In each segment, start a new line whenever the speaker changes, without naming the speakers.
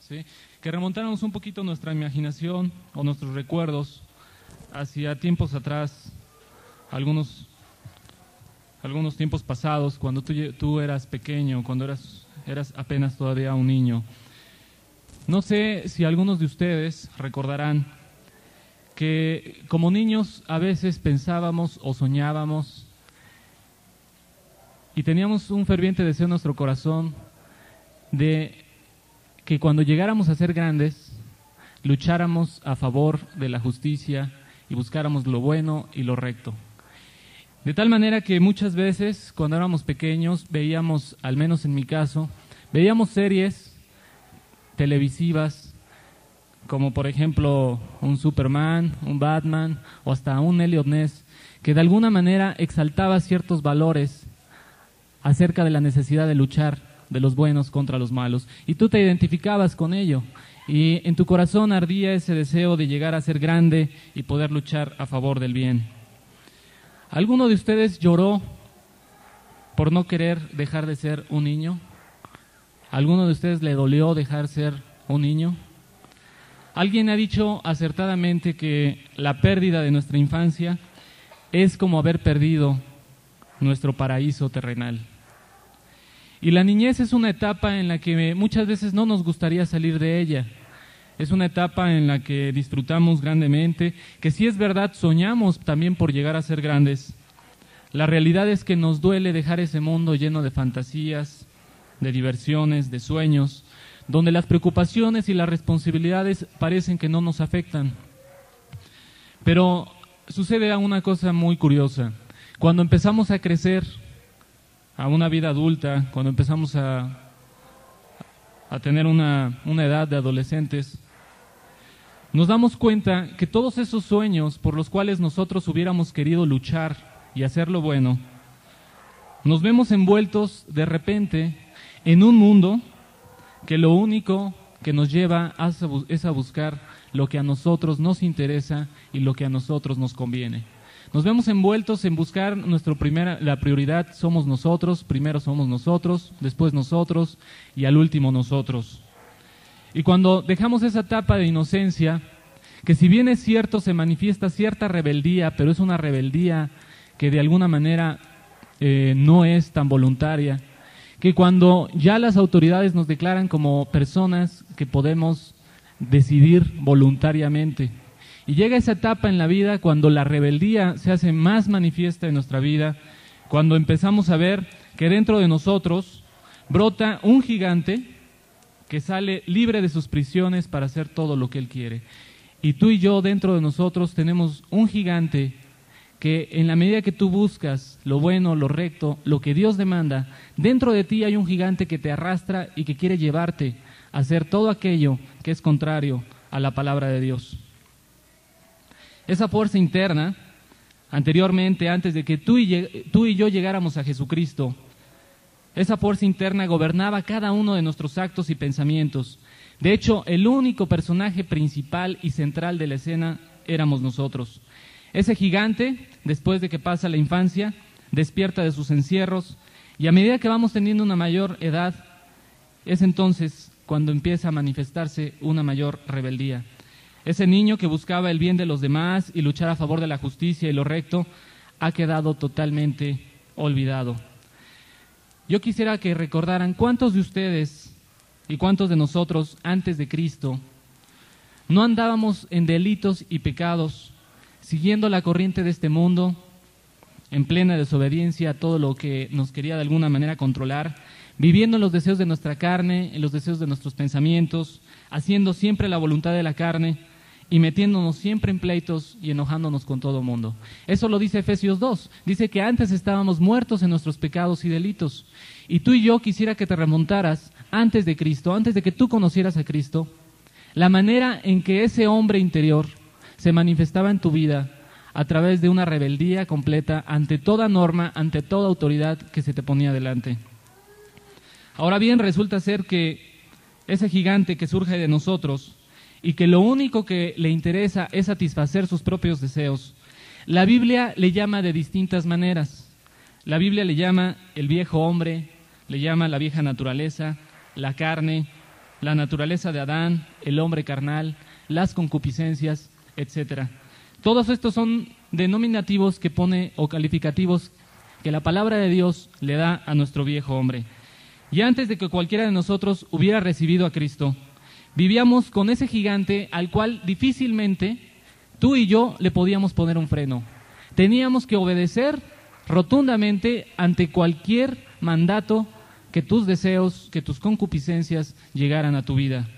¿sí? Que remontáramos un poquito nuestra imaginación o nuestros recuerdos hacia tiempos atrás, algunos tiempos pasados, cuando tú eras pequeño, cuando eras apenas todavía un niño. No sé si algunos de ustedes recordarán que como niños a veces pensábamos o soñábamos y teníamos un ferviente deseo en nuestro corazón de que cuando llegáramos a ser grandes, lucháramos a favor de la justicia y buscáramos lo bueno y lo recto. De tal manera que muchas veces, cuando éramos pequeños, veíamos, al menos en mi caso, veíamos series televisivas, como por ejemplo un Superman, un Batman o hasta un Elliot Ness, que de alguna manera exaltaba ciertos valores acerca de la necesidad de luchar de los buenos contra los malos. Y tú te identificabas con ello, y en tu corazón ardía ese deseo de llegar a ser grande y poder luchar a favor del bien. ¿Alguno de ustedes lloró por no querer dejar de ser un niño? ¿Alguno de ustedes le dolió dejar ser un niño? Alguien ha dicho acertadamente que la pérdida de nuestra infancia es como haber perdido nuestro paraíso terrenal. Y la niñez es una etapa en la que muchas veces no nos gustaría salir de ella. Es una etapa en la que disfrutamos grandemente, que si es verdad soñamos también por llegar a ser grandes. La realidad es que nos duele dejar ese mundo lleno de fantasías, de diversiones, de sueños, donde las preocupaciones y las responsabilidades parecen que no nos afectan. Pero sucede una cosa muy curiosa. Cuando empezamos a crecer a una vida adulta, cuando empezamos a tener una edad de adolescentes, nos damos cuenta que todos esos sueños por los cuales nosotros hubiéramos querido luchar y hacer lo bueno, nos vemos envueltos de repente en un mundo que lo único que nos lleva es a buscar lo que a nosotros nos interesa y lo que a nosotros nos conviene. Nos vemos envueltos en buscar la prioridad somos nosotros, primero somos nosotros, después nosotros y al último nosotros. Y cuando dejamos esa etapa de inocencia, que si bien es cierto se manifiesta cierta rebeldía, pero es una rebeldía que de alguna manera no es tan voluntaria, que cuando ya las autoridades nos declaran como personas que podemos decidir voluntariamente, y llega esa etapa en la vida cuando la rebeldía se hace más manifiesta en nuestra vida, cuando empezamos a ver que dentro de nosotros brota un gigante que sale libre de sus prisiones para hacer todo lo que él quiere. Y tú y yo dentro de nosotros tenemos un gigante que en la medida que tú buscas lo bueno, lo recto, lo que Dios demanda, dentro de ti hay un gigante que te arrastra y que quiere llevarte a hacer todo aquello que es contrario a la palabra de Dios. Esa fuerza interna, anteriormente, antes de que tú y yo llegáramos a Jesucristo, esa fuerza interna gobernaba cada uno de nuestros actos y pensamientos. De hecho, el único personaje principal y central de la escena éramos nosotros. Ese gigante, después de que pasa la infancia, despierta de sus encierros y a medida que vamos teniendo una mayor edad, es entonces cuando empieza a manifestarse una mayor rebeldía. Ese niño que buscaba el bien de los demás y luchar a favor de la justicia y lo recto ha quedado totalmente olvidado. Yo quisiera que recordaran cuántos de ustedes y cuántos de nosotros antes de Cristo no andábamos en delitos y pecados, siguiendo la corriente de este mundo, en plena desobediencia a todo lo que nos quería de alguna manera controlar, viviendo en los deseos de nuestra carne, en los deseos de nuestros pensamientos, haciendo siempre la voluntad de la carne y metiéndonos siempre en pleitos y enojándonos con todo el mundo. Eso lo dice Efesios 2, dice que antes estábamos muertos en nuestros pecados y delitos. Y tú y yo quisiera que te remontaras antes de Cristo, antes de que tú conocieras a Cristo, la manera en que ese hombre interior se manifestaba en tu vida a través de una rebeldía completa ante toda norma, ante toda autoridad que se te ponía delante. Ahora bien, resulta ser que ese gigante que surge de nosotros y que lo único que le interesa es satisfacer sus propios deseos, la Biblia le llama de distintas maneras. La Biblia le llama el viejo hombre, le llama la vieja naturaleza, la carne, la naturaleza de Adán, el hombre carnal, las concupiscencias, etc. Todos estos son denominativos que pone o calificativos que la palabra de Dios le da a nuestro viejo hombre. Y antes de que cualquiera de nosotros hubiera recibido a Cristo, vivíamos con ese gigante al cual difícilmente tú y yo le podíamos poner un freno. Teníamos que obedecer rotundamente ante cualquier mandato que tus deseos, que tus concupiscencias llegaran a tu vida.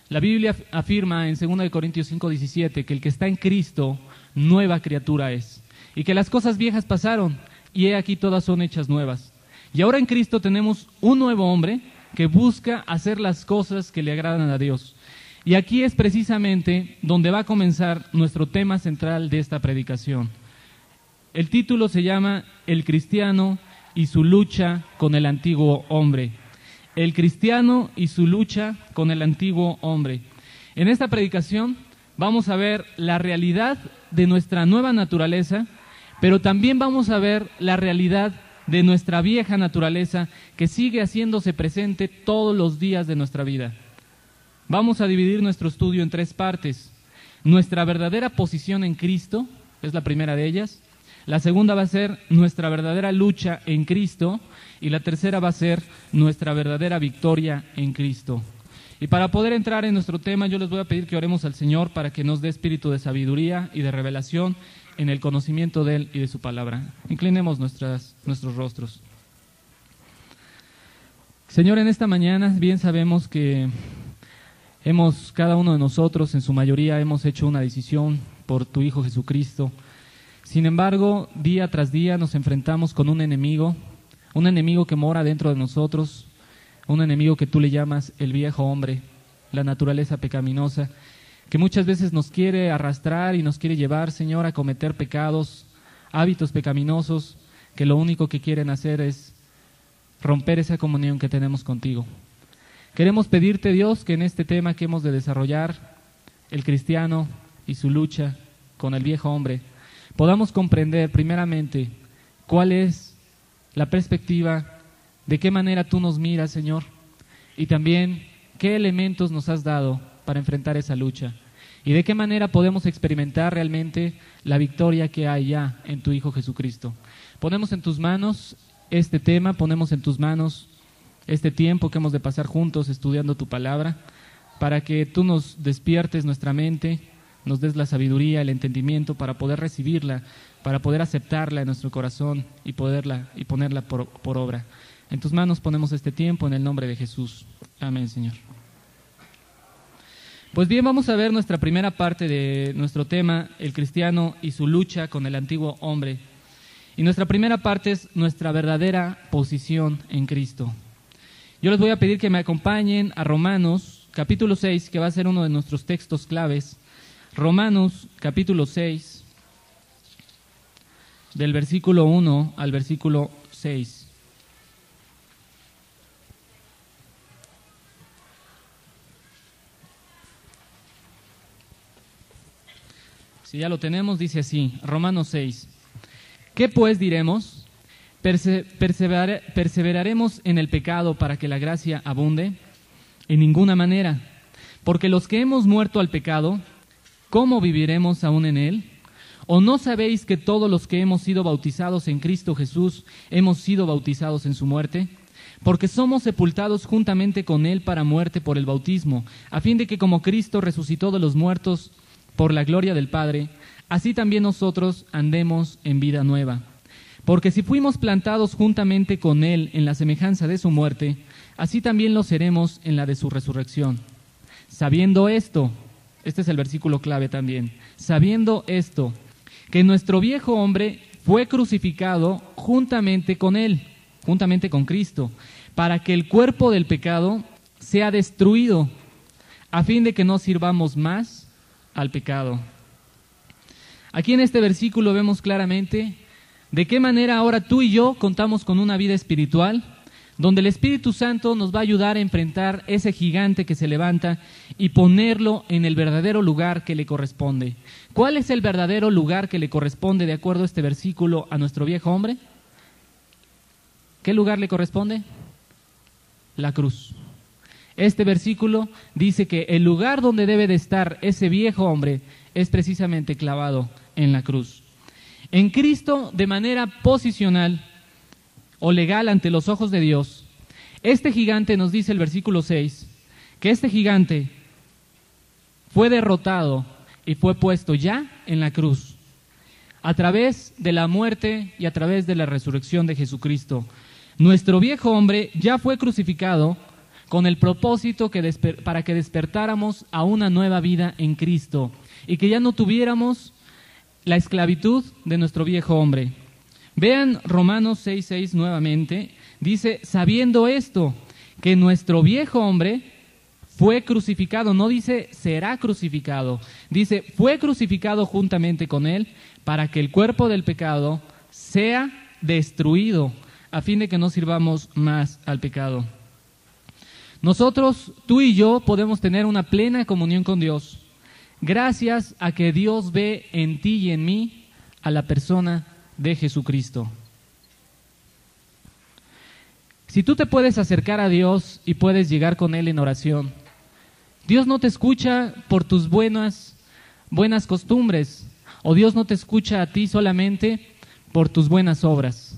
La Biblia afirma en 2 Corintios 5:17 que el que está en Cristo, nueva criatura es, y que las cosas viejas pasaron, y he aquí todas son hechas nuevas. Y ahora en Cristo tenemos un nuevo hombre que busca hacer las cosas que le agradan a Dios. Y aquí es precisamente donde va a comenzar nuestro tema central de esta predicación. El título se llama El cristiano y su lucha con el antiguo hombre. El cristiano y su lucha con el antiguo hombre. En esta predicación vamos a ver la realidad de nuestra nueva naturaleza, pero también vamos a ver la realidad de nuestra vieja naturaleza que sigue haciéndose presente todos los días de nuestra vida. Vamos a dividir nuestro estudio en 3 partes. Nuestra verdadera posición en Cristo, es la primera de ellas. La segunda va a ser nuestra verdadera lucha en Cristo. Y la tercera va a ser nuestra verdadera victoria en Cristo. Y para poder entrar en nuestro tema, yo les voy a pedir que oremos al Señor para que nos dé espíritu de sabiduría y de revelación en el conocimiento de Él y de su palabra. Inclinemos nuestros rostros. Señor, en esta mañana bien sabemos que cada uno de nosotros, en su mayoría, hemos hecho una decisión por tu Hijo Jesucristo. Sin embargo, día tras día nos enfrentamos con un enemigo que mora dentro de nosotros, un enemigo que tú le llamas el viejo hombre, la naturaleza pecaminosa, que muchas veces nos quiere arrastrar y nos quiere llevar, Señor, a cometer pecados, hábitos pecaminosos, que lo único que quieren hacer es romper esa comunión que tenemos contigo. Queremos pedirte, Dios, que en este tema que hemos de desarrollar, el cristiano y su lucha con el viejo hombre, podamos comprender primeramente cuál es la perspectiva, de qué manera tú nos miras, Señor, y también qué elementos nos has dado para enfrentar esa lucha, y de qué manera podemos experimentar realmente la victoria que hay ya en tu Hijo Jesucristo. Ponemos en tus manos este tema, ponemos en tus manos este tiempo que hemos de pasar juntos estudiando tu palabra, para que tú nos despiertes nuestra mente, nos des la sabiduría, el entendimiento para poder recibirla, para poder aceptarla en nuestro corazón y ponerla por obra. En tus manos ponemos este tiempo en el nombre de Jesús. Amén, Señor. Pues bien, vamos a ver nuestra primera parte de nuestro tema, el cristiano y su lucha con el antiguo hombre. Y nuestra primera parte es nuestra verdadera posición en Cristo. Yo les voy a pedir que me acompañen a Romanos, capítulo 6, que va a ser uno de nuestros textos claves. Romanos, capítulo 6, del versículo 1 al versículo 6. Si ya lo tenemos, dice así, Romanos 6. ¿Qué pues diremos? ¿Perseveraremos en el pecado para que la gracia abunde? En ninguna manera, porque los que hemos muerto al pecado, ¿cómo viviremos aún en él? ¿O no sabéis que todos los que hemos sido bautizados en Cristo Jesús hemos sido bautizados en su muerte? Porque somos sepultados juntamente con él para muerte por el bautismo, a fin de que como Cristo resucitó de los muertos por la gloria del Padre, así también nosotros andemos en vida nueva. Porque si fuimos plantados juntamente con él en la semejanza de su muerte, así también lo seremos en la de su resurrección. Sabiendo esto, este es el versículo clave también, sabiendo esto, que nuestro viejo hombre fue crucificado juntamente con él, juntamente con Cristo, para que el cuerpo del pecado sea destruido, a fin de que no sirvamos más al pecado. Aquí en este versículo vemos claramente de qué manera ahora tú y yo contamos con una vida espiritual, donde el Espíritu Santo nos va a ayudar a enfrentar ese gigante que se levanta y ponerlo en el verdadero lugar que le corresponde. ¿Cuál es el verdadero lugar que le corresponde, de acuerdo a este versículo, a nuestro viejo hombre? ¿Qué lugar le corresponde? La cruz. Este versículo dice que el lugar donde debe de estar ese viejo hombre es precisamente clavado en la cruz. En Cristo, de manera posicional o legal ante los ojos de Dios, este gigante, nos dice el versículo 6, que este gigante fue derrotado y fue puesto ya en la cruz, a través de la muerte y a través de la resurrección de Jesucristo. Nuestro viejo hombre ya fue crucificado con el propósito para que despertáramos a una nueva vida en Cristo y que ya no tuviéramos la esclavitud de nuestro viejo hombre. Vean Romanos 6:6 nuevamente, dice, sabiendo esto, que nuestro viejo hombre fue crucificado, no dice será crucificado, dice fue crucificado juntamente con él para que el cuerpo del pecado sea destruido, a fin de que no sirvamos más al pecado. Nosotros, tú y yo, podemos tener una plena comunión con Dios, gracias a que Dios ve en ti y en mí a la persona de Jesucristo. Si tú te puedes acercar a Dios y puedes llegar con Él en oración, Dios no te escucha por tus buenas costumbres, o Dios no te escucha a ti solamente por tus buenas obras.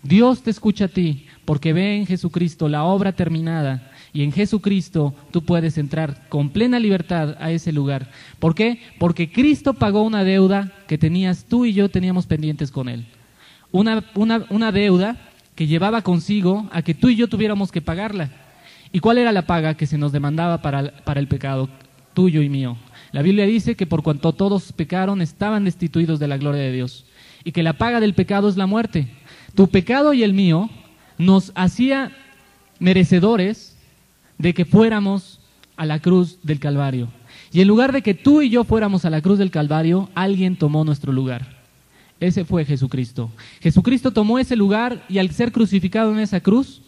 Dios te escucha a ti porque ve en Jesucristo la obra terminada, y en Jesucristo tú puedes entrar con plena libertad a ese lugar. ¿Por qué? Porque Cristo pagó una deuda que tú y yo teníamos pendientes con Él. Una deuda que llevaba consigo a que tú y yo tuviéramos que pagarla. ¿Y cuál era la paga que se nos demandaba para el pecado tuyo y mío? La Biblia dice que por cuanto todos pecaron, estaban destituidos de la gloria de Dios, y que la paga del pecado es la muerte. Tu pecado y el mío nos hacía merecedores de que fuéramos a la cruz del Calvario. Y en lugar de que tú y yo fuéramos a la cruz del Calvario, alguien tomó nuestro lugar. Ese fue Jesucristo. Jesucristo tomó ese lugar y al ser crucificado en esa cruz,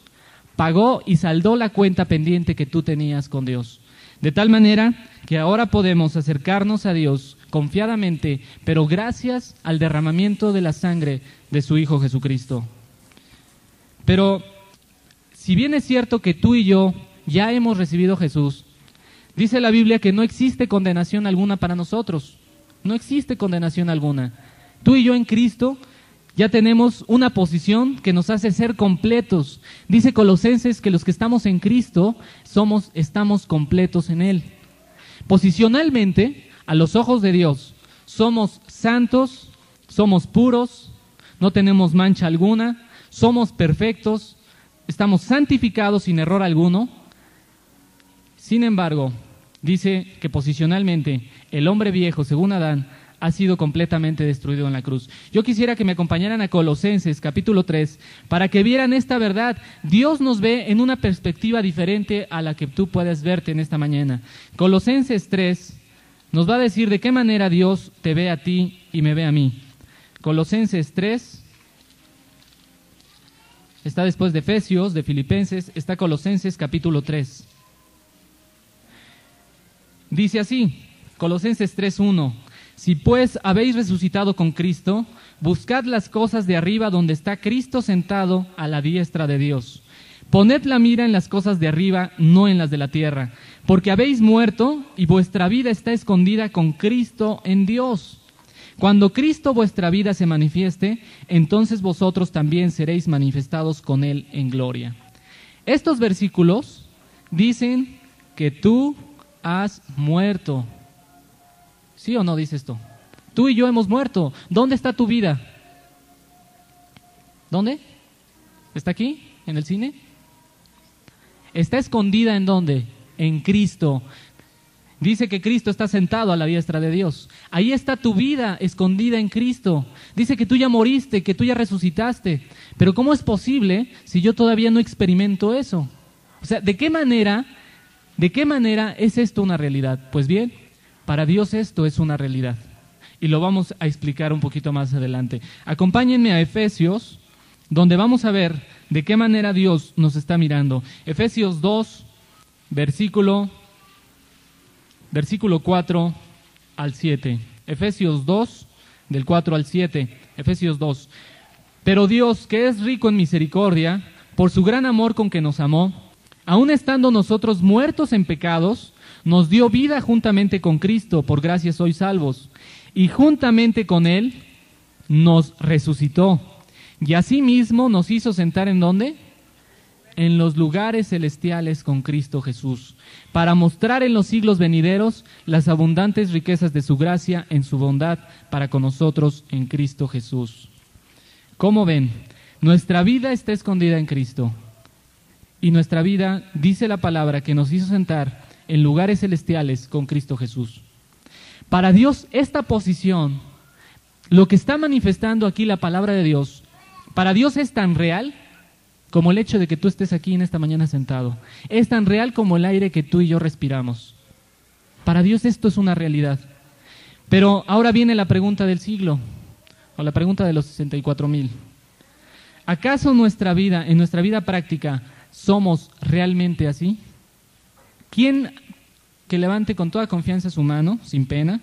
pagó y saldó la cuenta pendiente que tú tenías con Dios. De tal manera que ahora podemos acercarnos a Dios confiadamente, pero gracias al derramamiento de la sangre de su Hijo Jesucristo. Pero si bien es cierto que tú y yo ya hemos recibido a Jesús, dice la Biblia que no existe condenación alguna para nosotros. No existe condenación alguna. Tú y yo en Cristo ya tenemos una posición que nos hace ser completos. Dice Colosenses que los que estamos en Cristo estamos completos en Él. Posicionalmente, a los ojos de Dios, somos santos, somos puros, no tenemos mancha alguna, somos perfectos, estamos santificados sin error alguno. Sin embargo, dice que posicionalmente el hombre viejo, según Adán, ha sido completamente destruido en la cruz. Yo quisiera que me acompañaran a Colosenses capítulo 3 para que vieran esta verdad. Dios nos ve en una perspectiva diferente a la que tú puedes verte en esta mañana. Colosenses 3 nos va a decir de qué manera Dios te ve a ti y me ve a mí. Colosenses 3 está después de Efesios, de Filipenses, está Colosenses capítulo 3. Dice así, Colosenses 3:1: si pues habéis resucitado con Cristo, buscad las cosas de arriba donde está Cristo sentado a la diestra de Dios. Poned la mira en las cosas de arriba, no en las de la tierra, porque habéis muerto y vuestra vida está escondida con Cristo en Dios. Cuando Cristo vuestra vida se manifieste, entonces vosotros también seréis manifestados con Él en gloria. Estos versículos dicen que tú has muerto. ¿Sí o no dice esto? Tú y yo hemos muerto. ¿Dónde está tu vida? ¿Dónde? ¿Está aquí? ¿En el cine? ¿Está escondida en dónde? En Cristo. Dice que Cristo está sentado a la diestra de Dios. Ahí está tu vida escondida en Cristo. Dice que tú ya moriste, que tú ya resucitaste. Pero ¿cómo es posible si yo todavía no experimento eso? O sea, ¿de qué manera es esto una realidad? Pues bien, para Dios esto es una realidad. Y lo vamos a explicar un poquito más adelante. Acompáñenme a Efesios, donde vamos a ver de qué manera Dios nos está mirando. Efesios 2, versículo 4 al 7. Efesios 2, del 4 al 7. Efesios 2. Pero Dios, que es rico en misericordia, por su gran amor con que nos amó, aun estando nosotros muertos en pecados, nos dio vida juntamente con Cristo, por gracia sois salvos, y juntamente con Él nos resucitó, y asimismo nos hizo sentar ¿en dónde? En los lugares celestiales con Cristo Jesús, para mostrar en los siglos venideros las abundantes riquezas de su gracia en su bondad para con nosotros en Cristo Jesús. ¿Cómo ven? Nuestra vida está escondida en Cristo, y nuestra vida, dice la palabra, que nos hizo sentar en lugares celestiales con Cristo Jesús. Para Dios, esta posición, lo que está manifestando aquí la palabra de Dios, para Dios es tan real como el hecho de que tú estés aquí en esta mañana sentado. Es tan real como el aire que tú y yo respiramos. Para Dios esto es una realidad. Pero ahora viene la pregunta del siglo, o la pregunta de los 64,000. ¿Acaso en nuestra vida práctica, somos realmente así? ¿Quién que levante con toda confianza su mano, sin pena?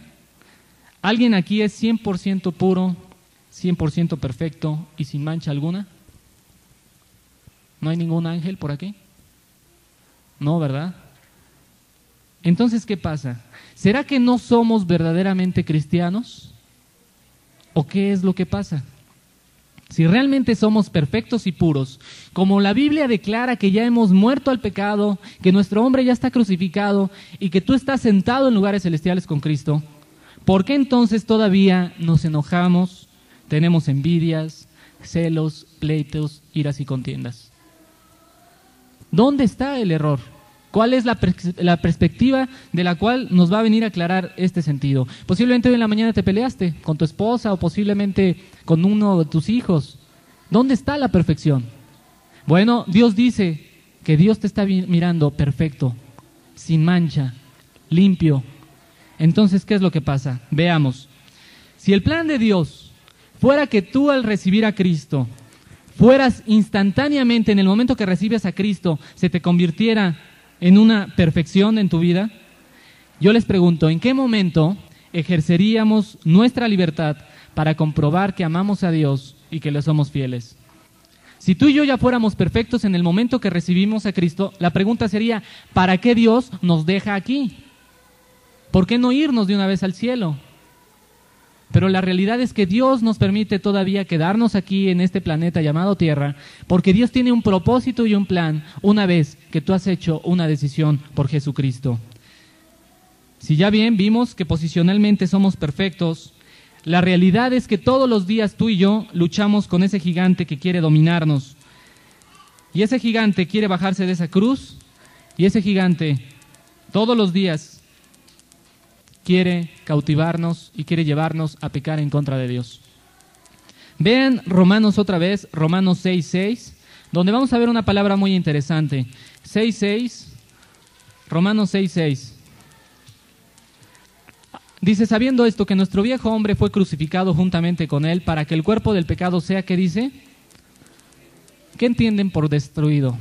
¿Alguien aquí es 100% puro, 100% perfecto y sin mancha alguna? ¿No hay ningún ángel por aquí? No, ¿verdad? Entonces, ¿qué pasa? ¿Será que no somos verdaderamente cristianos? ¿O qué es lo que pasa? Si realmente somos perfectos y puros, como la Biblia declara que ya hemos muerto al pecado, que nuestro hombre ya está crucificado y que tú estás sentado en lugares celestiales con Cristo, ¿por qué entonces todavía nos enojamos, tenemos envidias, celos, pleitos, iras y contiendas? ¿Dónde está el error? ¿Cuál es la perspectiva de la cual nos va a venir a aclarar este sentido? Posiblemente hoy en la mañana te peleaste con tu esposa o posiblemente con uno de tus hijos. ¿Dónde está la perfección? Bueno, Dios dice que Dios te está mirando perfecto, sin mancha, limpio. Entonces, ¿qué es lo que pasa? Veamos. Si el plan de Dios fuera que tú al recibir a Cristo fueras instantáneamente, en el momento que recibes a Cristo, se te convirtiera en una perfección en tu vida, yo les pregunto, ¿en qué momento ejerceríamos nuestra libertad para comprobar que amamos a Dios y que le somos fieles? Si tú y yo ya fuéramos perfectos en el momento que recibimos a Cristo, la pregunta sería, ¿para qué Dios nos deja aquí? ¿Por qué no irnos de una vez al cielo? Pero la realidad es que Dios nos permite todavía quedarnos aquí en este planeta llamado Tierra, porque Dios tiene un propósito y un plan una vez que tú has hecho una decisión por Jesucristo. Si ya bien vimos que posicionalmente somos perfectos, la realidad es que todos los días tú y yo luchamos con ese gigante que quiere dominarnos. Y ese gigante quiere bajarse de esa cruz, y ese gigante todos los días quiere cautivarnos y quiere llevarnos a pecar en contra de Dios. Vean Romanos otra vez, Romanos 6:6, donde vamos a ver una palabra muy interesante. 6:6, Romanos 6:6. Dice, sabiendo esto, que nuestro viejo hombre fue crucificado juntamente con él para que el cuerpo del pecado sea, ¿qué dice? ¿Qué entienden por destruido?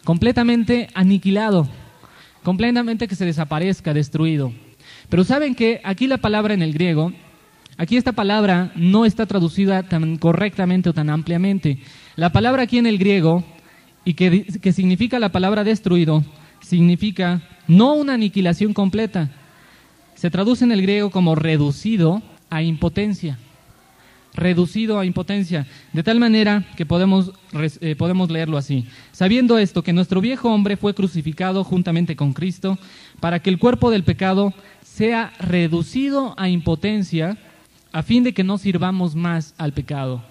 Completamente aniquilado, completamente que se desaparezca, destruido. Pero ¿saben qué? Aquí la palabra en el griego, aquí esta palabra no está traducida tan correctamente o tan ampliamente. La palabra aquí en el griego, y que significa la palabra destruido, significa no una aniquilación completa. Se traduce en el griego como reducido a impotencia. Reducido a impotencia, de tal manera que podemos leerlo así. Sabiendo esto, que nuestro viejo hombre fue crucificado juntamente con Cristo, para que el cuerpo del pecado sea reducido a impotencia, a fin de que no sirvamos más al pecado.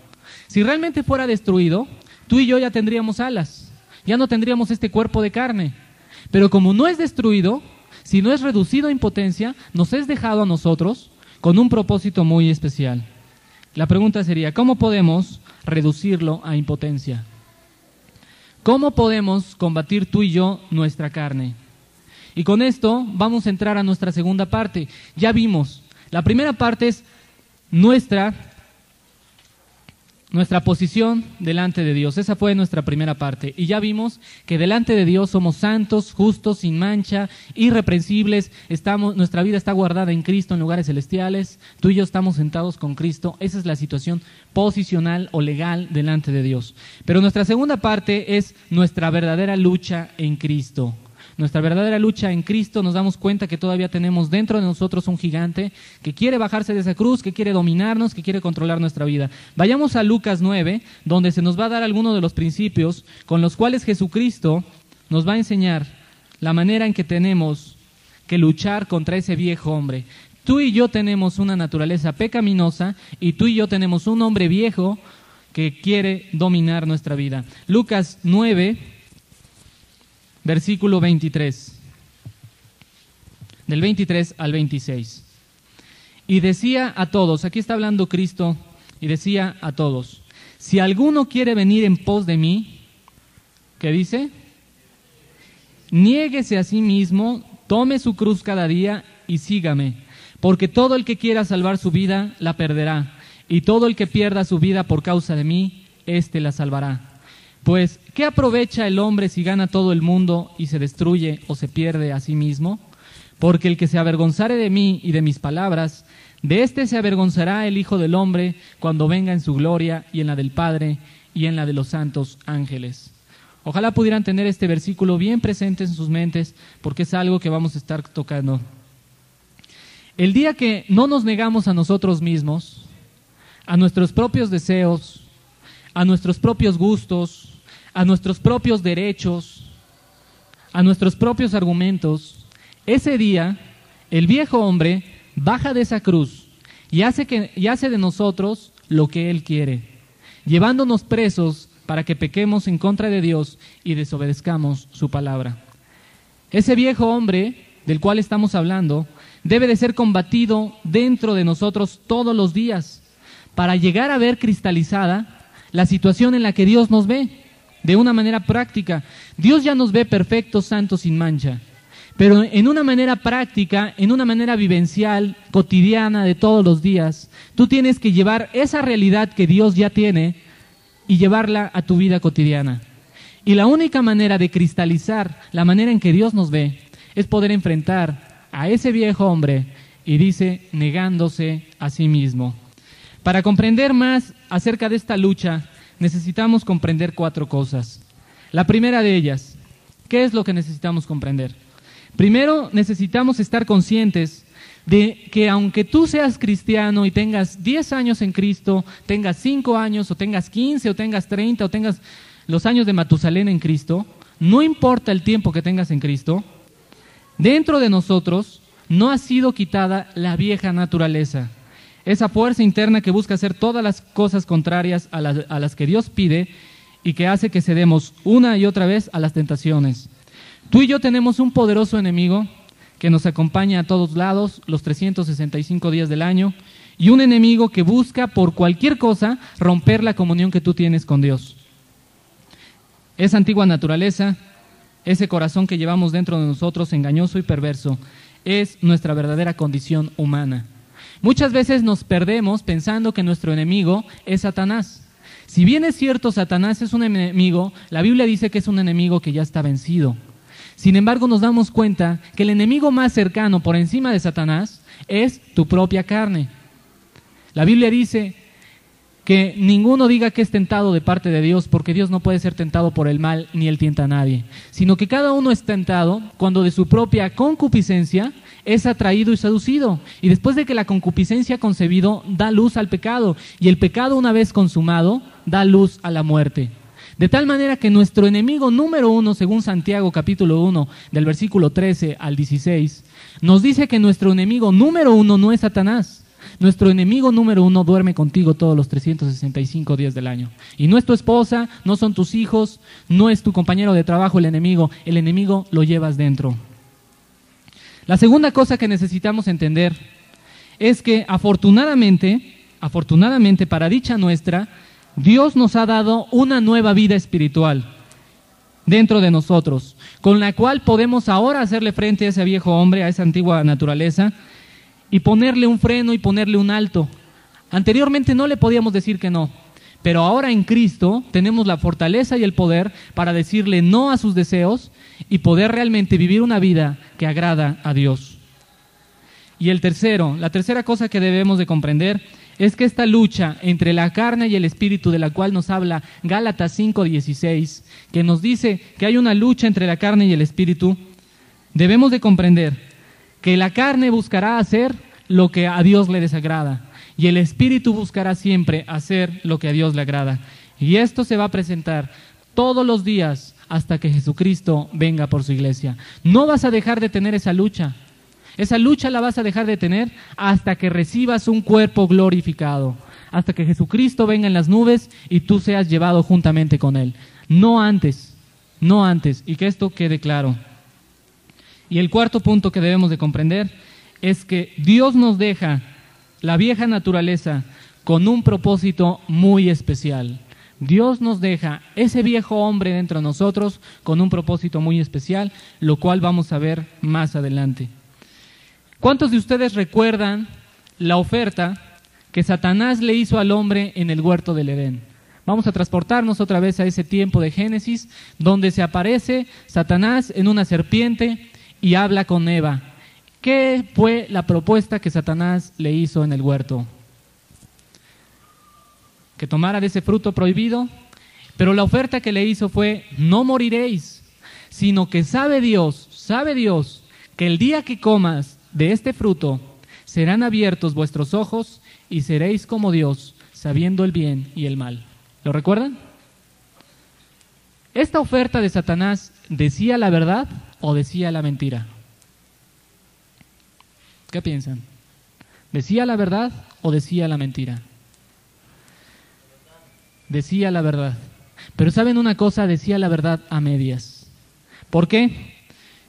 Si realmente fuera destruido, tú y yo ya tendríamos alas, ya no tendríamos este cuerpo de carne. Pero como no es destruido, si no es reducido a impotencia, nos es dejado a nosotros con un propósito muy especial. La pregunta sería, ¿cómo podemos reducirlo a impotencia? ¿Cómo podemos combatir tú y yo nuestra carne? Y con esto vamos a entrar a nuestra segunda parte. Ya vimos, la primera parte es nuestra nuestra posición delante de Dios. Esa fue nuestra primera parte. Y ya vimos que delante de Dios somos santos, justos, sin mancha, irreprensibles. Nuestra vida está guardada en Cristo en lugares celestiales. Tú y yo estamos sentados con Cristo. Esa es la situación posicional o legal delante de Dios. Pero nuestra segunda parte es nuestra verdadera lucha en Cristo. Nuestra verdadera lucha en Cristo, nos damos cuenta que todavía tenemos dentro de nosotros un gigante que quiere bajarse de esa cruz, que quiere dominarnos, que quiere controlar nuestra vida. Vayamos a Lucas 9, donde se nos va a dar algunos de los principios con los cuales Jesucristo nos va a enseñar la manera en que tenemos que luchar contra ese viejo hombre. Tú y yo tenemos una naturaleza pecaminosa y tú y yo tenemos un hombre viejo que quiere dominar nuestra vida. Lucas 9, versículo 23, del 23 al 26. Y decía a todos, aquí está hablando Cristo, y decía a todos, si alguno quiere venir en pos de mí, ¿qué dice? Niéguese a sí mismo, tome su cruz cada día y sígame, porque todo el que quiera salvar su vida la perderá, y todo el que pierda su vida por causa de mí, éste la salvará. Pues, ¿qué aprovecha el hombre si gana todo el mundo y se destruye o se pierde a sí mismo? Porque el que se avergonzare de mí y de mis palabras, de éste se avergonzará el Hijo del Hombre cuando venga en su gloria y en la del Padre y en la de los santos ángeles. Ojalá pudieran tener este versículo bien presente en sus mentes, porque es algo que vamos a estar tocando. El día que no nos negamos a nosotros mismos, a nuestros propios deseos, a nuestros propios gustos, a nuestros propios derechos, a nuestros propios argumentos, ese día el viejo hombre baja de esa cruz y hace de nosotros lo que él quiere, llevándonos presos para que pequemos en contra de Dios y desobedezcamos su palabra. Ese viejo hombre del cual estamos hablando debe de ser combatido dentro de nosotros todos los días para llegar a ver cristalizada la situación en la que Dios nos ve, de una manera práctica. Dios ya nos ve perfectos, santos, sin mancha, pero en una manera práctica, en una manera vivencial, cotidiana, de todos los días, tú tienes que llevar esa realidad que Dios ya tiene y llevarla a tu vida cotidiana. Y la única manera de cristalizar la manera en que Dios nos ve es poder enfrentar a ese viejo hombre, y dice, negándose a sí mismo. Para comprender más acerca de esta lucha, necesitamos comprender 4 cosas. La primera de ellas, ¿qué es lo que necesitamos comprender? Primero, necesitamos estar conscientes de que aunque tú seas cristiano y tengas 10 años en Cristo, tengas 5 años, o tengas 15, o tengas 30, o tengas los años de Matusalén en Cristo, no importa el tiempo que tengas en Cristo, dentro de nosotros no ha sido quitada la vieja naturaleza. Esa fuerza interna que busca hacer todas las cosas contrarias a las que Dios pide y que hace que cedemos una y otra vez a las tentaciones. Tú y yo tenemos un poderoso enemigo que nos acompaña a todos lados los 365 días del año, y un enemigo que busca por cualquier cosa romper la comunión que tú tienes con Dios. Esa antigua naturaleza, ese corazón que llevamos dentro de nosotros, engañoso y perverso, es nuestra verdadera condición humana. Muchas veces nos perdemos pensando que nuestro enemigo es Satanás. Si bien es cierto, Satanás es un enemigo, la Biblia dice que es un enemigo que ya está vencido. Sin embargo, nos damos cuenta que el enemigo más cercano por encima de Satanás es tu propia carne. La Biblia dice que ninguno diga que es tentado de parte de Dios, porque Dios no puede ser tentado por el mal, ni él tienta a nadie, sino que cada uno es tentado cuando de su propia concupiscencia es atraído y seducido, y después de que la concupiscencia ha concebido, da luz al pecado, y el pecado, una vez consumado, da luz a la muerte. De tal manera que nuestro enemigo número 1, según Santiago capítulo 1, del versículo 13 al 16, nos dice que nuestro enemigo número 1 no es Satanás. Nuestro enemigo número 1 duerme contigo todos los 365 días del año. Y no es tu esposa, no son tus hijos, no es tu compañero de trabajo el enemigo lo llevas dentro. La segunda cosa que necesitamos entender es que afortunadamente para dicha nuestra, Dios nos ha dado una nueva vida espiritual dentro de nosotros, con la cual podemos ahora hacerle frente a ese viejo hombre, a esa antigua naturaleza, y ponerle un freno y ponerle un alto. Anteriormente no le podíamos decir que no, pero ahora en Cristo tenemos la fortaleza y el poder para decirle no a sus deseos y poder realmente vivir una vida que agrada a Dios. Y la tercera cosa que debemos de comprender es que esta lucha entre la carne y el espíritu, de la cual nos habla Gálatas 5:16, que nos dice que hay una lucha entre la carne y el espíritu, debemos de comprender que la carne buscará hacer lo que a Dios le desagrada y el espíritu buscará siempre hacer lo que a Dios le agrada. Y esto se va a presentar todos los días hasta que Jesucristo venga por su iglesia. No vas a dejar de tener esa lucha. Esa lucha la vas a dejar de tener hasta que recibas un cuerpo glorificado, hasta que Jesucristo venga en las nubes y tú seas llevado juntamente con Él. No antes, y que esto quede claro. Y el cuarto punto que debemos de comprender es que Dios nos deja la vieja naturaleza con un propósito muy especial. Dios nos deja ese viejo hombre dentro de nosotros con un propósito muy especial, lo cual vamos a ver más adelante. ¿Cuántos de ustedes recuerdan la oferta que Satanás le hizo al hombre en el huerto del Edén? Vamos a transportarnos otra vez a ese tiempo de Génesis, donde se aparece Satanás en una serpiente y habla con Eva. ¿Qué fue la propuesta que Satanás le hizo en el huerto? Que tomara de ese fruto prohibido, pero la oferta que le hizo fue: no moriréis, sino que sabe Dios que el día que comas de este fruto serán abiertos vuestros ojos y seréis como Dios, sabiendo el bien y el mal. ¿Lo recuerdan? ¿Esta oferta de Satanás decía la verdad o decía la mentira? ¿Qué piensan? ¿Decía la verdad o decía la mentira? Decía la verdad. Pero ¿saben una cosa? Decía la verdad a medias. ¿Por qué?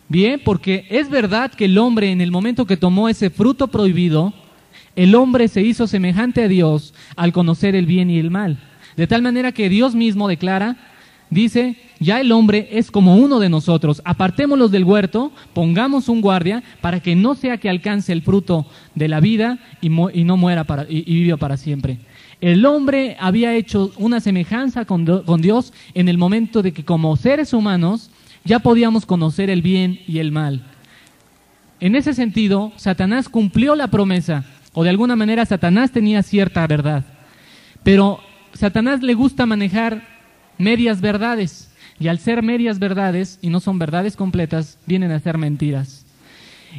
Bien, porque es verdad que el hombre, en el momento que tomó ese fruto prohibido, el hombre se hizo semejante a Dios al conocer el bien y el mal. De tal manera que Dios mismo declara, dice: ya el hombre es como uno de nosotros, apartémoslos del huerto, pongamos un guardia para que no sea que alcance el fruto de la vida y no muera y viva para siempre. El hombre había hecho una semejanza con Dios en el momento de que como seres humanos ya podíamos conocer el bien y el mal. En ese sentido, Satanás cumplió la promesa, o de alguna manera Satanás tenía cierta verdad. Pero Satanás le gusta manejar medias verdades, y al ser medias verdades, y no son verdades completas, vienen a ser mentiras.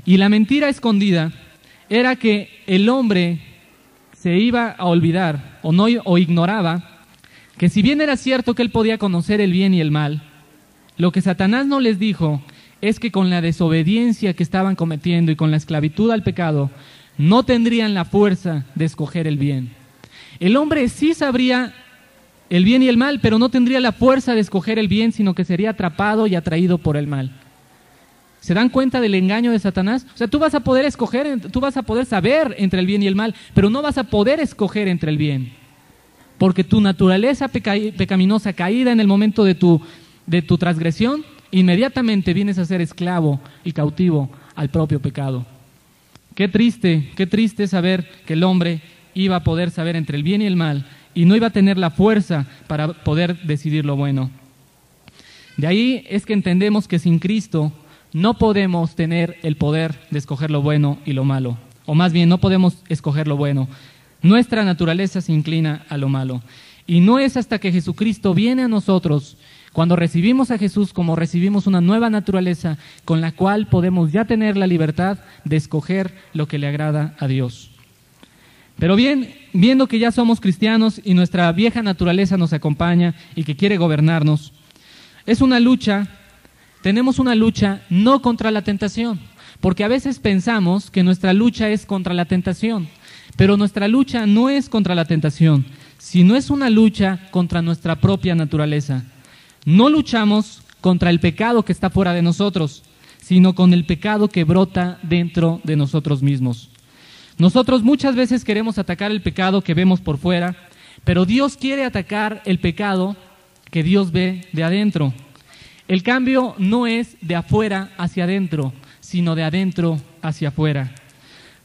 Y la mentira escondida era que el hombre se iba a olvidar o ignoraba que si bien era cierto que él podía conocer el bien y el mal, lo que Satanás no les dijo es que con la desobediencia que estaban cometiendo y con la esclavitud al pecado, no tendrían la fuerza de escoger el bien. El hombre sí sabría el bien y el mal, pero no tendría la fuerza de escoger el bien, sino que sería atrapado y atraído por el mal. ¿Se dan cuenta del engaño de Satanás? O sea, tú vas a poder escoger, tú vas a poder saber entre el bien y el mal, pero no vas a poder escoger entre el bien. Porque tu naturaleza pecaminosa caída en el momento de tu transgresión, inmediatamente vienes a ser esclavo y cautivo al propio pecado. Qué triste saber que el hombre iba a poder saber entre el bien y el mal y no iba a tener la fuerza para poder decidir lo bueno. De ahí es que entendemos que sin Cristo no podemos tener el poder de escoger lo bueno y lo malo, o más bien no podemos escoger lo bueno. Nuestra naturaleza se inclina a lo malo. Y no es hasta que Jesucristo viene a nosotros, cuando recibimos a Jesús, como recibimos una nueva naturaleza con la cual podemos ya tener la libertad de escoger lo que le agrada a Dios. Pero bien, viendo que ya somos cristianos y nuestra vieja naturaleza nos acompaña y que quiere gobernarnos, es una lucha. Tenemos una lucha no contra la tentación, porque a veces pensamos que nuestra lucha es contra la tentación, pero nuestra lucha no es contra la tentación, sino es una lucha contra nuestra propia naturaleza. No luchamos contra el pecado que está fuera de nosotros, sino con el pecado que brota dentro de nosotros mismos. Nosotros muchas veces queremos atacar el pecado que vemos por fuera, pero Dios quiere atacar el pecado que Dios ve de adentro. El cambio no es de afuera hacia adentro, sino de adentro hacia afuera.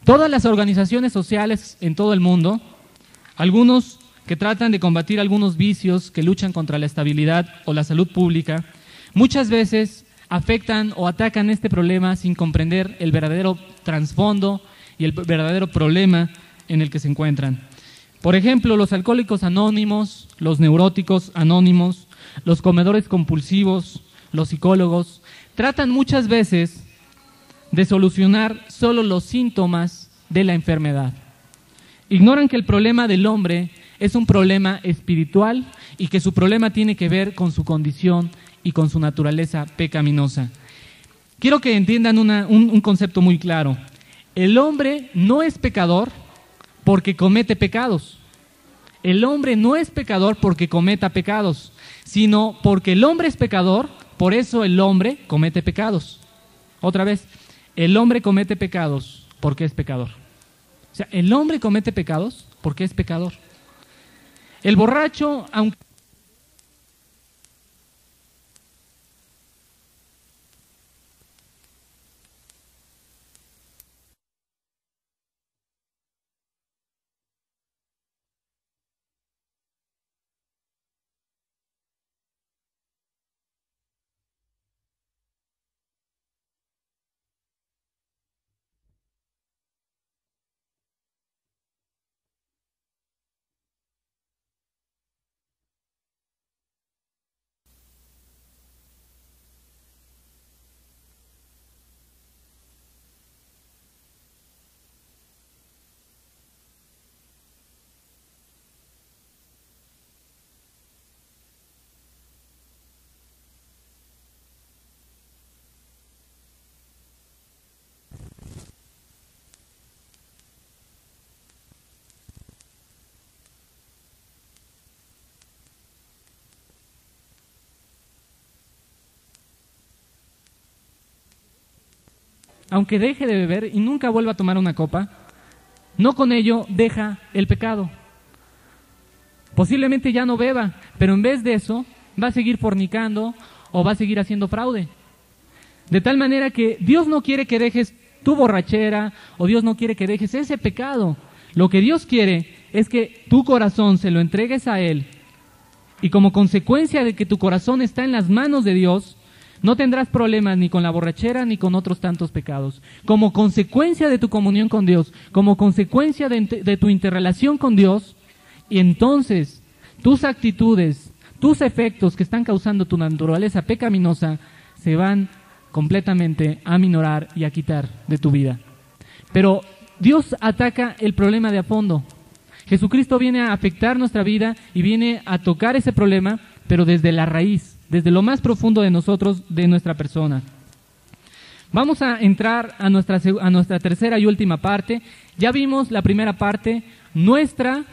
Todas las organizaciones sociales en todo el mundo, algunos que tratan de combatir algunos vicios que luchan contra la estabilidad o la salud pública, muchas veces afectan o atacan este problema sin comprender el verdadero trasfondo y el verdadero problema en el que se encuentran. Por ejemplo, los alcohólicos anónimos, los neuróticos anónimos, los comedores compulsivos, los psicólogos, tratan muchas veces de solucionar solo los síntomas de la enfermedad. Ignoran que el problema del hombre es un problema espiritual y que su problema tiene que ver con su condición y con su naturaleza pecaminosa. Quiero que entiendan un concepto muy claro. El hombre no es pecador porque comete pecados. El hombre no es pecador porque cometa pecados, sino porque el hombre es pecador, por eso el hombre comete pecados. Otra vez, el hombre comete pecados porque es pecador. O sea, el hombre comete pecados porque es pecador. El borracho, aunque deje de beber y nunca vuelva a tomar una copa, no con ello deja el pecado. Posiblemente ya no beba, pero en vez de eso va a seguir fornicando o va a seguir haciendo fraude. De tal manera que Dios no quiere que dejes tu borrachera o Dios no quiere que dejes ese pecado. Lo que Dios quiere es que tu corazón se lo entregues a Él y como consecuencia de que tu corazón está en las manos de Dios, no tendrás problemas ni con la borrachera ni con otros tantos pecados. Como consecuencia de tu comunión con Dios, como consecuencia de tu interrelación con Dios, y entonces tus actitudes, tus efectos que están causando tu naturaleza pecaminosa se van completamente a minorar y a quitar de tu vida. Pero Dios ataca el problema de a fondo. Jesucristo viene a afectar nuestra vida y viene a tocar ese problema, pero desde la raíz, desde lo más profundo de nosotros, de nuestra persona. Vamos a entrar a nuestra tercera y última parte. Ya vimos la primera parte, nuestra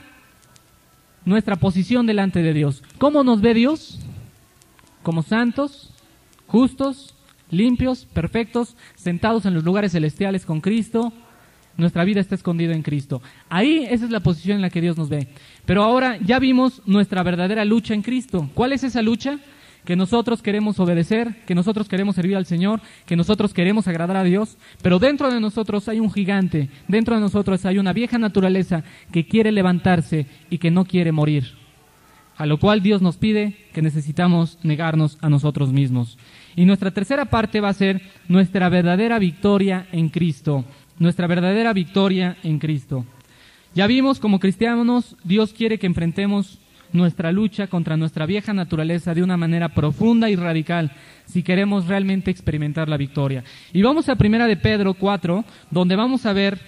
posición delante de Dios. ¿Cómo nos ve Dios? Como santos, justos, limpios, perfectos, sentados en los lugares celestiales con Cristo. Nuestra vida está escondida en Cristo. Ahí esa es la posición en la que Dios nos ve. Pero ahora ya vimos nuestra verdadera lucha en Cristo. ¿Cuál es esa lucha? Que nosotros queremos obedecer, que nosotros queremos servir al Señor, que nosotros queremos agradar a Dios, pero dentro de nosotros hay un gigante, dentro de nosotros hay una vieja naturaleza que quiere levantarse y que no quiere morir. A lo cual Dios nos pide que necesitamos negarnos a nosotros mismos. Y nuestra tercera parte va a ser nuestra verdadera victoria en Cristo. Nuestra verdadera victoria en Cristo. Ya vimos como cristianos, Dios quiere que enfrentemos nuestra lucha contra nuestra vieja naturaleza de una manera profunda y radical, si queremos realmente experimentar la victoria. Y vamos a 1 de Pedro 4, donde vamos a ver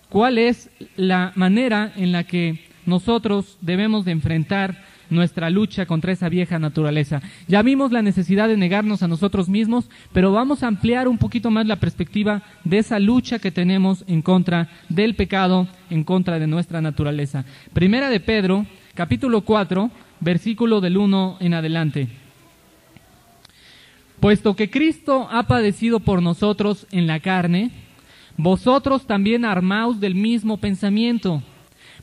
cuál es la manera en la que nosotros debemos de enfrentar nuestra lucha contra esa vieja naturaleza. Ya vimos la necesidad de negarnos a nosotros mismos, pero vamos a ampliar un poquito más la perspectiva de esa lucha que tenemos en contra del pecado, en contra de nuestra naturaleza. 1 de Pedro, capítulo 4, versículo del 1 en adelante. Puesto que Cristo ha padecido por nosotros en la carne, vosotros también armaos del mismo pensamiento,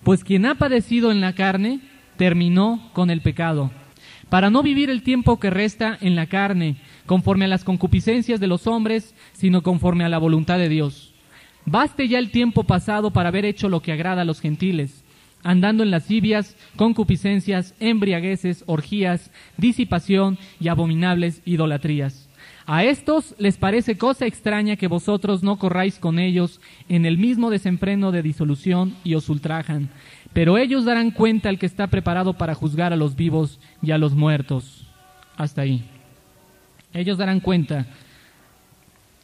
pues quien ha padecido en la carne terminó con el pecado, para no vivir el tiempo que resta en la carne, conforme a las concupiscencias de los hombres, sino conforme a la voluntad de Dios. Baste ya el tiempo pasado para haber hecho lo que agrada a los gentiles, andando en lascivias, concupiscencias, embriagueces, orgías, disipación y abominables idolatrías. A estos les parece cosa extraña que vosotros no corráis con ellos en el mismo desenfreno de disolución y os ultrajan. Pero ellos darán cuenta al que está preparado para juzgar a los vivos y a los muertos. Hasta ahí. Ellos darán cuenta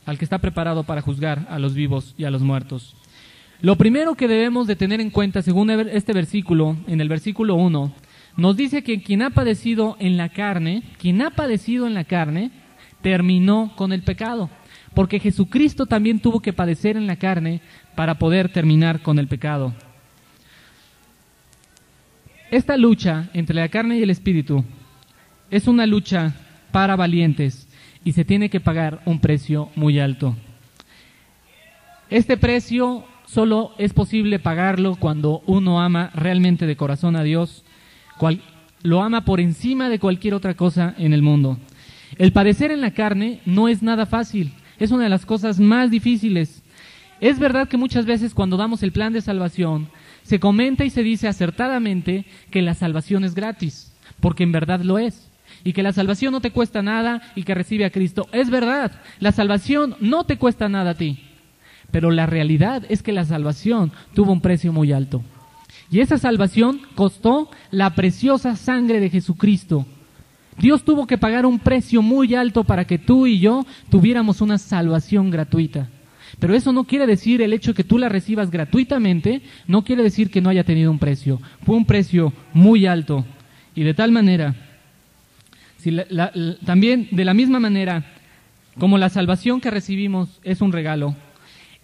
al que está preparado para juzgar a los vivos y a los muertos. Lo primero que debemos de tener en cuenta, según este versículo, en el versículo 1, nos dice que quien ha padecido en la carne, terminó con el pecado. Porque Jesucristo también tuvo que padecer en la carne para poder terminar con el pecado. Esta lucha entre la carne y el espíritu es una lucha para valientes y se tiene que pagar un precio muy alto. Este precio solo es posible pagarlo cuando uno ama realmente de corazón a Dios, lo ama por encima de cualquier otra cosa en el mundo. El padecer en la carne no es nada fácil, es una de las cosas más difíciles. Es verdad que muchas veces cuando damos el plan de salvación, se comenta y se dice acertadamente que la salvación es gratis, porque en verdad lo es. Y que la salvación no te cuesta nada y que recibe a Cristo. Es verdad, la salvación no te cuesta nada a ti. Pero la realidad es que la salvación tuvo un precio muy alto. Y esa salvación costó la preciosa sangre de Jesucristo. Dios tuvo que pagar un precio muy alto para que tú y yo tuviéramos una salvación gratuita. Pero eso no quiere decir, el hecho de que tú la recibas gratuitamente, no quiere decir que no haya tenido un precio. Fue un precio muy alto. Y de tal manera, también de la misma manera, como la salvación que recibimos es un regalo,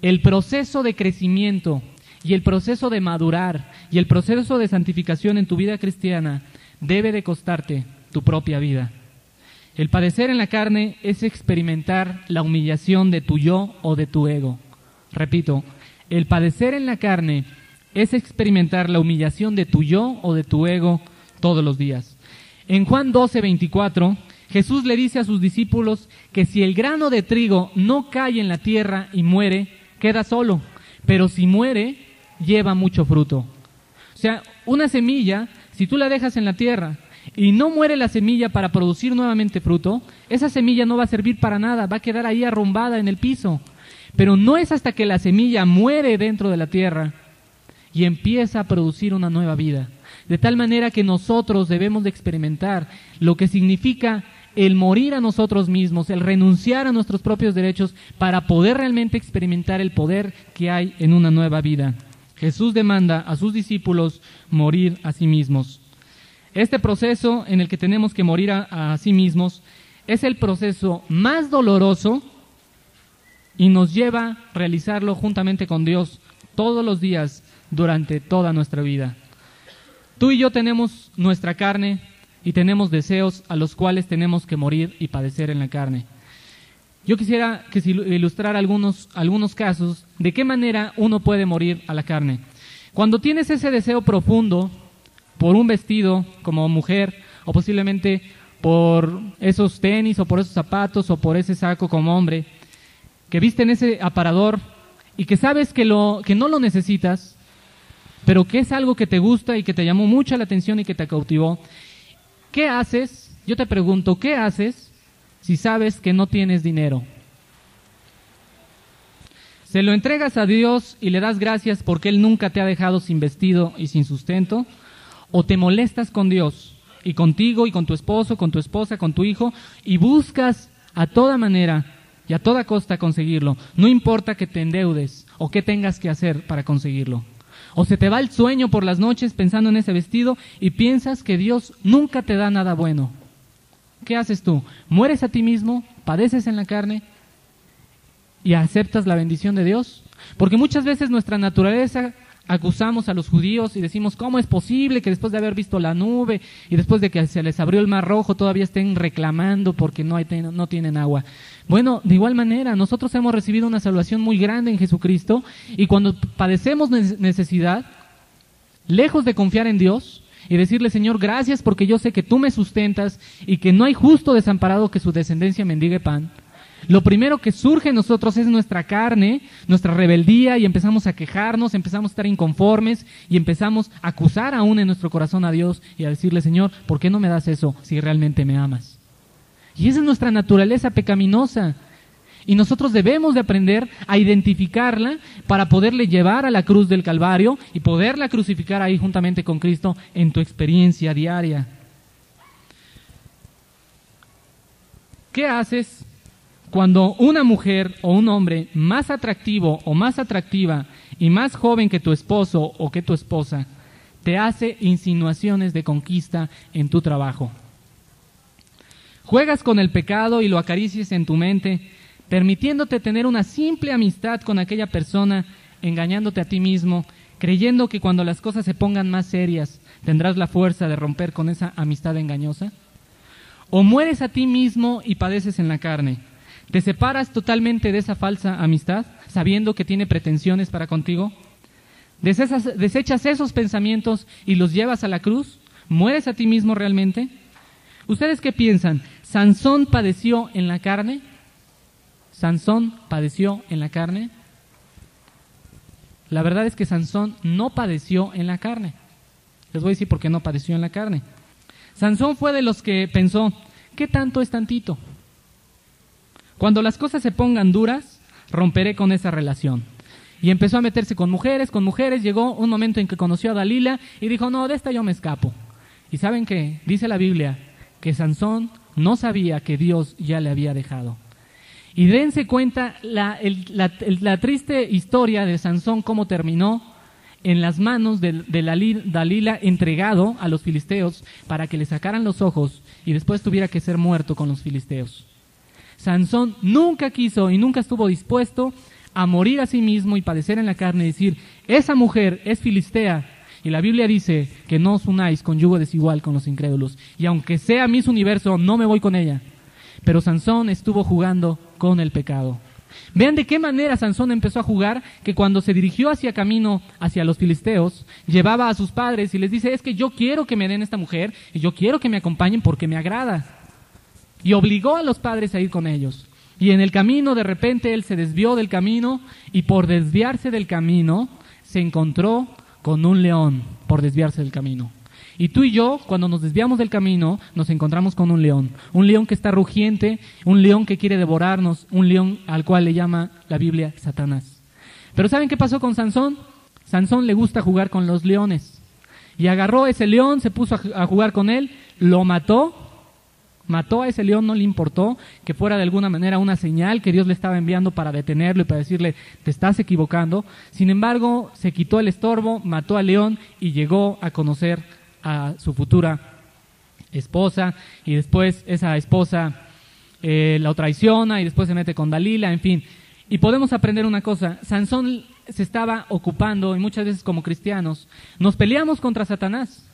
el proceso de crecimiento y el proceso de madurar y el proceso de santificación en tu vida cristiana debe de costarte tu propia vida. El padecer en la carne es experimentar la humillación de tu yo o de tu ego. Repito, el padecer en la carne es experimentar la humillación de tu yo o de tu ego todos los días. En Juan 12:24, Jesús le dice a sus discípulos que si el grano de trigo no cae en la tierra y muere, queda solo, pero si muere, lleva mucho fruto. O sea, una semilla, si tú la dejas en la tierra y no muere la semilla para producir nuevamente fruto, esa semilla no va a servir para nada, va a quedar ahí arrumbada en el piso. Pero no es hasta que la semilla muere dentro de la tierra y empieza a producir una nueva vida. De tal manera que nosotros debemos de experimentar lo que significa el morir a nosotros mismos, el renunciar a nuestros propios derechos para poder realmente experimentar el poder que hay en una nueva vida. Jesús demanda a sus discípulos morir a sí mismos. Este proceso en el que tenemos que morir a sí mismos es el proceso más doloroso y nos lleva a realizarlo juntamente con Dios todos los días durante toda nuestra vida. Tú y yo tenemos nuestra carne y tenemos deseos a los cuales tenemos que morir y padecer en la carne. Yo quisiera que se ilustrar algunos casos de qué manera uno puede morir a la carne. Cuando tienes ese deseo profundo por un vestido como mujer, o posiblemente por esos tenis, o por esos zapatos, o por ese saco como hombre, que viste en ese aparador y que sabes que no lo necesitas, pero que es algo que te gusta y que te llamó mucho la atención y que te cautivó, ¿qué haces? Yo te pregunto, ¿qué haces si sabes que no tienes dinero? ¿Se lo entregas a Dios y le das gracias porque Él nunca te ha dejado sin vestido y sin sustento? ¿O te molestas con Dios y contigo y con tu esposo, con tu esposa, con tu hijo y buscas a toda manera y a toda costa conseguirlo? No importa que te endeudes o qué tengas que hacer para conseguirlo. O se te va el sueño por las noches pensando en ese vestido y piensas que Dios nunca te da nada bueno. ¿Qué haces tú? ¿Mueres a ti mismo? ¿Padeces en la carne? ¿Y aceptas la bendición de Dios? Porque muchas veces nuestra naturaleza acusamos a los judíos y decimos, ¿cómo es posible que después de haber visto la nube y después de que se les abrió el mar rojo todavía estén reclamando porque no tienen agua? Bueno, de igual manera, nosotros hemos recibido una salvación muy grande en Jesucristo y cuando padecemos necesidad, lejos de confiar en Dios y decirle, Señor, gracias porque yo sé que tú me sustentas y que no hay justo desamparado que su descendencia mendigue pan, lo primero que surge en nosotros es nuestra carne, nuestra rebeldía, y empezamos a quejarnos, empezamos a estar inconformes y empezamos a acusar aún en nuestro corazón a Dios y a decirle, Señor, ¿por qué no me das eso si realmente me amas? Y esa es nuestra naturaleza pecaminosa. Y nosotros debemos de aprender a identificarla para poderle llevar a la cruz del Calvario y poderla crucificar ahí juntamente con Cristo en tu experiencia diaria. ¿Qué haces cuando una mujer o un hombre más atractivo o más atractiva y más joven que tu esposo o que tu esposa te hace insinuaciones de conquista en tu trabajo? Juegas con el pecado y lo acaricias en tu mente, permitiéndote tener una simple amistad con aquella persona, engañándote a ti mismo, creyendo que cuando las cosas se pongan más serias tendrás la fuerza de romper con esa amistad engañosa. O mueres a ti mismo y padeces en la carne. ¿Te separas totalmente de esa falsa amistad, sabiendo que tiene pretensiones para contigo? ¿Desechas esos pensamientos y los llevas a la cruz? ¿Mueres a ti mismo realmente? ¿Ustedes qué piensan? ¿Sansón padeció en la carne? ¿Sansón padeció en la carne? La verdad es que Sansón no padeció en la carne. Les voy a decir por qué no padeció en la carne. Sansón fue de los que pensó, ¿qué tanto es tantito? Cuando las cosas se pongan duras, romperé con esa relación. Y empezó a meterse con mujeres, llegó un momento en que conoció a Dalila y dijo, no, de esta yo me escapo. Y ¿saben qué? Dice la Biblia que Sansón no sabía que Dios ya le había dejado. Y dense cuenta la triste historia de Sansón, cómo terminó en las manos de Dalila, entregado a los filisteos para que le sacaran los ojos y después tuviera que ser muerto con los filisteos. Sansón nunca quiso y nunca estuvo dispuesto a morir a sí mismo y padecer en la carne y decir, esa mujer es filistea, y la Biblia dice que no os unáis con yugo desigual con los incrédulos, y aunque sea Miss Universo, no me voy con ella. Pero Sansón estuvo jugando con el pecado. Vean de qué manera Sansón empezó a jugar, que cuando se dirigió hacia camino hacia los filisteos, llevaba a sus padres y les dice, es que yo quiero que me den esta mujer y yo quiero que me acompañen porque me agrada. Y obligó a los padres a ir con ellos. Y en el camino, de repente, él se desvió del camino y por desviarse del camino, se encontró con un león, por desviarse del camino. Y tú y yo, cuando nos desviamos del camino, nos encontramos con un león que está rugiente, un león que quiere devorarnos, un león al cual le llama la Biblia Satanás. Pero ¿saben qué pasó con Sansón? Sansón le gusta jugar con los leones. Y agarró ese león, se puso a jugar con él, lo mató a ese león, no le importó que fuera de alguna manera una señal que Dios le estaba enviando para detenerlo y para decirle, te estás equivocando. Sin embargo, se quitó el estorbo, mató al león y llegó a conocer a su futura esposa, y después esa esposa la traiciona y después se mete con Dalila, en fin. Y podemos aprender una cosa, Sansón se estaba ocupando, y muchas veces como cristianos nos peleamos contra Satanás,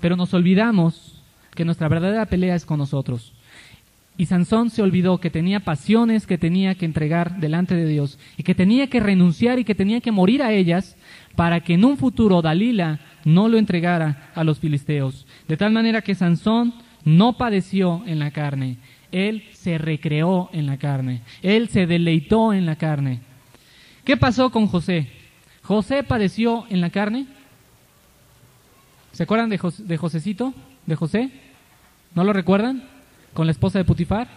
pero nos olvidamos que nuestra verdadera pelea es con nosotros. Y Sansón se olvidó que tenía pasiones que tenía que entregar delante de Dios y que tenía que renunciar y que tenía que morir a ellas para que en un futuro Dalila no lo entregara a los filisteos. De tal manera que Sansón no padeció en la carne, él se recreó en la carne, él se deleitó en la carne. ¿Qué pasó con José? ¿José padeció en la carne? ¿Se acuerdan de Josecito? ¿De José? ¿No lo recuerdan? Con la esposa de Potifar.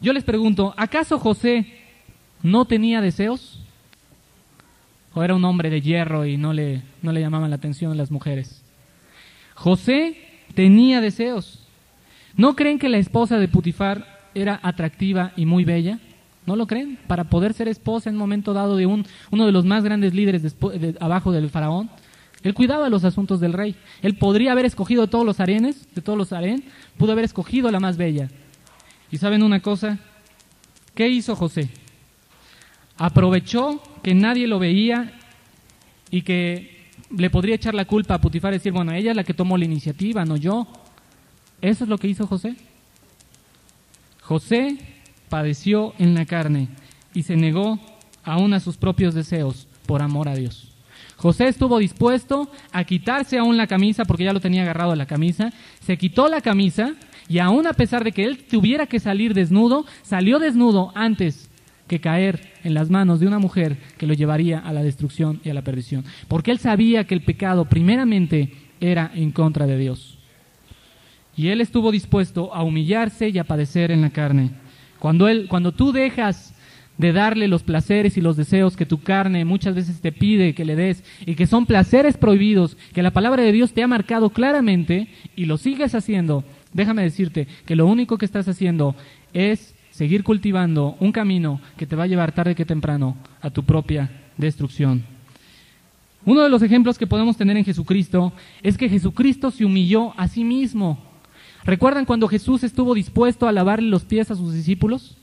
Yo les pregunto, ¿acaso José no tenía deseos? ¿O era un hombre de hierro y no le llamaban la atención las mujeres? José tenía deseos. ¿No creen que la esposa de Potifar era atractiva y muy bella? ¿No lo creen? Para poder ser esposa en un momento dado de uno de los más grandes líderes abajo del faraón. Él cuidaba los asuntos del rey. Él podría haber escogido de todos los harenes, pudo haber escogido la más bella. ¿Y saben una cosa? ¿Qué hizo José? Aprovechó que nadie lo veía y que le podría echar la culpa a Potifar y decir, bueno, ella es la que tomó la iniciativa, no yo. Eso es lo que hizo José. José padeció en la carne y se negó aún a sus propios deseos por amor a Dios. José estuvo dispuesto a quitarse aún la camisa, porque ya lo tenía agarrado a la camisa, se quitó la camisa, y aún a pesar de que él tuviera que salir desnudo, salió desnudo antes que caer en las manos de una mujer que lo llevaría a la destrucción y a la perdición. Porque él sabía que el pecado primeramente era en contra de Dios. Y él estuvo dispuesto a humillarse y a padecer en la carne. Cuando tú dejas de darle los placeres y los deseos que tu carne muchas veces te pide que le des, y que son placeres prohibidos, que la palabra de Dios te ha marcado claramente, y lo sigues haciendo, déjame decirte que lo único que estás haciendo es seguir cultivando un camino que te va a llevar tarde que temprano a tu propia destrucción. Uno de los ejemplos que podemos tener en Jesucristo es que Jesucristo se humilló a sí mismo. ¿Recuerdan cuando Jesús estuvo dispuesto a lavarle los pies a sus discípulos?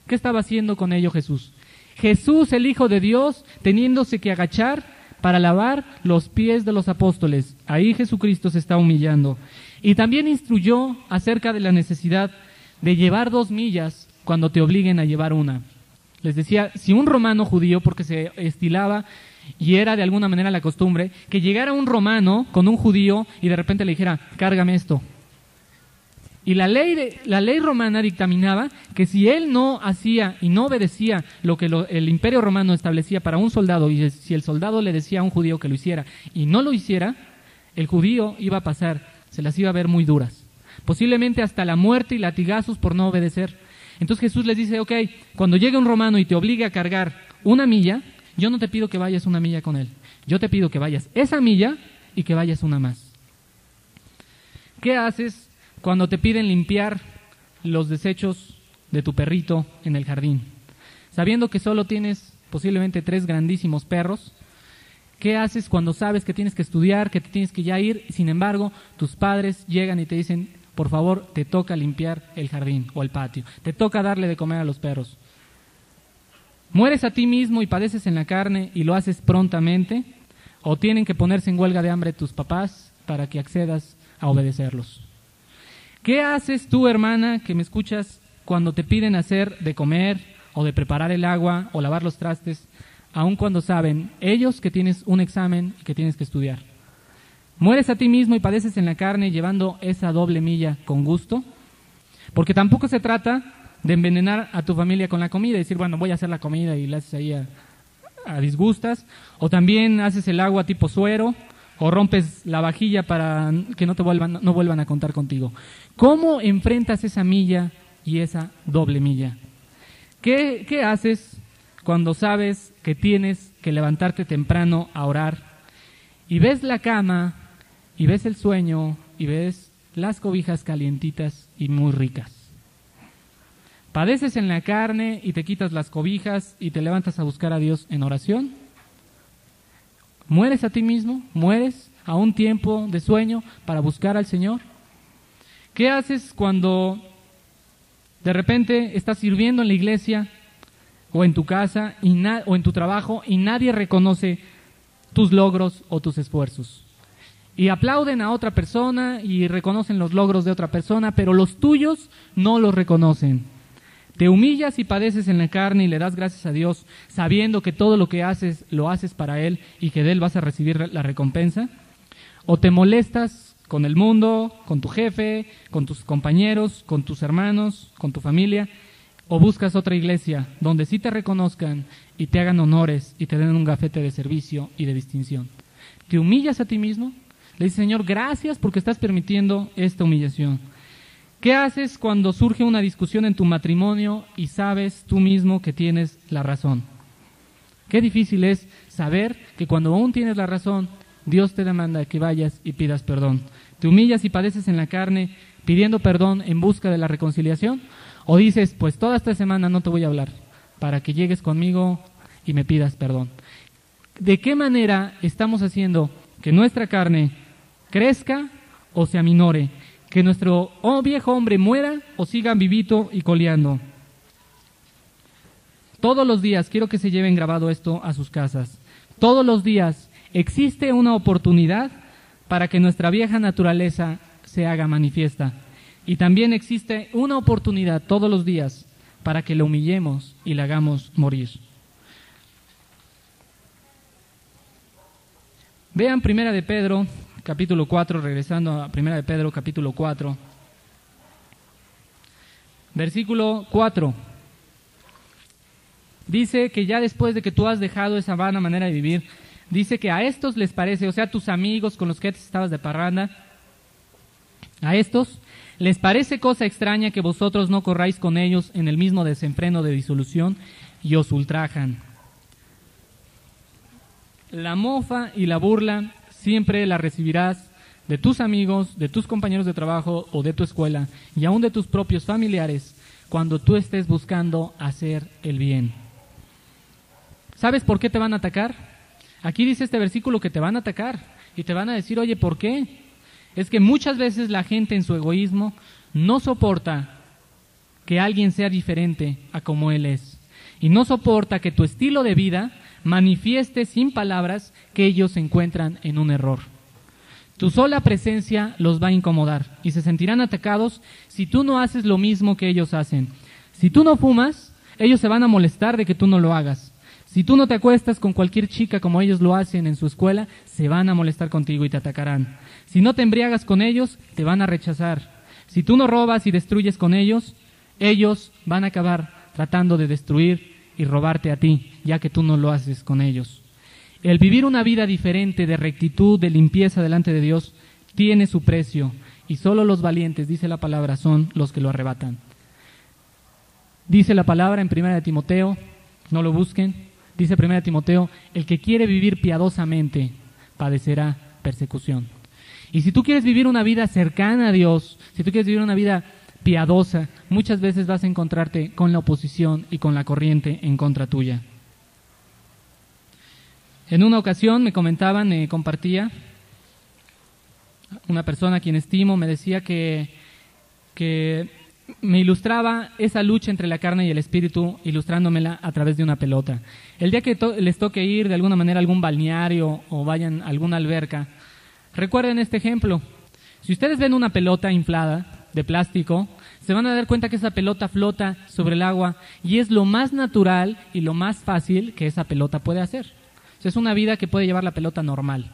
¿Qué estaba haciendo con ello Jesús? Jesús, el Hijo de Dios, teniéndose que agachar para lavar los pies de los apóstoles. Ahí Jesucristo se está humillando. Y también instruyó acerca de la necesidad de llevar 2 millas cuando te obliguen a llevar una. Les decía, si un romano judío, porque se estilaba y era de alguna manera la costumbre, que llegara un romano con un judío y de repente le dijera, cárgame esto. Y la ley romana dictaminaba que si él no hacía y no obedecía lo que el imperio romano establecía para un soldado, y si el soldado le decía a un judío que lo hiciera y no lo hiciera, el judío iba a pasar, se las iba a ver muy duras. Posiblemente hasta la muerte y latigazos por no obedecer. Entonces Jesús les dice, ok, cuando llegue un romano y te obligue a cargar 1 milla, yo no te pido que vayas 1 milla con él. Yo te pido que vayas esa milla y que vayas una más. ¿Qué haces cuando te piden limpiar los desechos de tu perrito en el jardín? Sabiendo que solo tienes posiblemente 3 grandísimos perros, ¿qué haces cuando sabes que tienes que estudiar, que te tienes que ya ir? Sin embargo, tus padres llegan y te dicen, por favor, te toca limpiar el jardín o el patio, te toca darle de comer a los perros. ¿Mueres a ti mismo y padeces en la carne y lo haces prontamente? ¿O tienen que ponerse en huelga de hambre tus papás para que accedas a obedecerlos? ¿Qué haces tú, hermana, que me escuchas, cuando te piden hacer de comer o de preparar el agua o lavar los trastes, aun cuando saben ellos que tienes un examen y que tienes que estudiar? ¿Mueres a ti mismo y padeces en la carne llevando esa 2 milla con gusto? Porque tampoco se trata de envenenar a tu familia con la comida y decir, bueno, voy a hacer la comida y la haces ahí a disgustas. O también haces el agua tipo suero, o rompes la vajilla para que no vuelvan a contar contigo. ¿Cómo enfrentas esa milla y esa 2 milla? ¿Qué haces cuando sabes que tienes que levantarte temprano a orar y ves la cama y ves el sueño y ves las cobijas calientitas y muy ricas? ¿Padeces en la carne y te quitas las cobijas y te levantas a buscar a Dios en oración? ¿Mueres a ti mismo? ¿Mueres a un tiempo de sueño para buscar al Señor? ¿Qué haces cuando de repente estás sirviendo en la iglesia o en tu casa o en tu trabajo y nadie reconoce tus logros o tus esfuerzos? Y aplauden a otra persona y reconocen los logros de otra persona, pero los tuyos no los reconocen. Te humillas y padeces en la carne y le das gracias a Dios, sabiendo que todo lo que haces, lo haces para Él y que de Él vas a recibir la recompensa. O te molestas con el mundo, con tu jefe, con tus compañeros, con tus hermanos, con tu familia. O buscas otra iglesia donde sí te reconozcan y te hagan honores y te den un gafete de servicio y de distinción. Te humillas a ti mismo. Le dices, Señor, gracias porque estás permitiendo esta humillación. ¿Qué haces cuando surge una discusión en tu matrimonio y sabes tú mismo que tienes la razón? Qué difícil es saber que cuando aún tienes la razón, Dios te demanda que vayas y pidas perdón. ¿Te humillas y padeces en la carne pidiendo perdón en busca de la reconciliación? ¿O dices, pues toda esta semana no te voy a hablar para que llegues conmigo y me pidas perdón? ¿De qué manera estamos haciendo que nuestra carne crezca o se aminore? Que nuestro viejo hombre muera o siga vivito y coleando. Todos los días, quiero que se lleven grabado esto a sus casas, todos los días existe una oportunidad para que nuestra vieja naturaleza se haga manifiesta. Y también existe una oportunidad todos los días para que la humillemos y la hagamos morir. Vean Primera de Pedro, capítulo 4, regresando a Primera de Pedro, capítulo 4, versículo 4. Dice que ya después de que tú has dejado esa vana manera de vivir, dice que a estos les parece, o sea, tus amigos con los que antes estabas de parranda, a estos les parece cosa extraña que vosotros no corráis con ellos en el mismo desenfreno de disolución y os ultrajan. La mofa y la burla siempre la recibirás de tus amigos, de tus compañeros de trabajo o de tu escuela y aún de tus propios familiares cuando tú estés buscando hacer el bien. ¿Sabes por qué te van a atacar? Aquí dice este versículo que te van a atacar y te van a decir, oye, ¿por qué? Es que muchas veces la gente en su egoísmo no soporta que alguien sea diferente a como él es y no soporta que tu estilo de vida manifieste sin palabras que ellos se encuentran en un error. Tu sola presencia los va a incomodar y se sentirán atacados si tú no haces lo mismo que ellos hacen. Si tú no fumas, ellos se van a molestar de que tú no lo hagas. Si tú no te acuestas con cualquier chica como ellos lo hacen en su escuela, se van a molestar contigo y te atacarán. Si no te embriagas con ellos, te van a rechazar. Si tú no robas y destruyes con ellos van a acabar tratando de destruir y robarte a ti, ya que tú no lo haces con ellos. El vivir una vida diferente, de rectitud, de limpieza delante de Dios, tiene su precio, y solo los valientes, dice la palabra, son los que lo arrebatan. Dice la palabra en 1 Timoteo, no lo busquen, dice 1 Timoteo, el que quiere vivir piadosamente padecerá persecución. Y si tú quieres vivir una vida cercana a Dios, si tú quieres vivir una vida piadosa, muchas veces vas a encontrarte con la oposición y con la corriente en contra tuya. En una ocasión me compartía una persona a quien estimo, me decía que me ilustraba esa lucha entre la carne y el espíritu, ilustrándomela a través de una pelota. El día que les toque ir de alguna manera a algún balneario o vayan a alguna alberca, recuerden este ejemplo. Si ustedes ven una pelota inflada de plástico, se van a dar cuenta que esa pelota flota sobre el agua y es lo más natural y lo más fácil que esa pelota puede hacer. O sea, es una vida que puede llevar la pelota normal.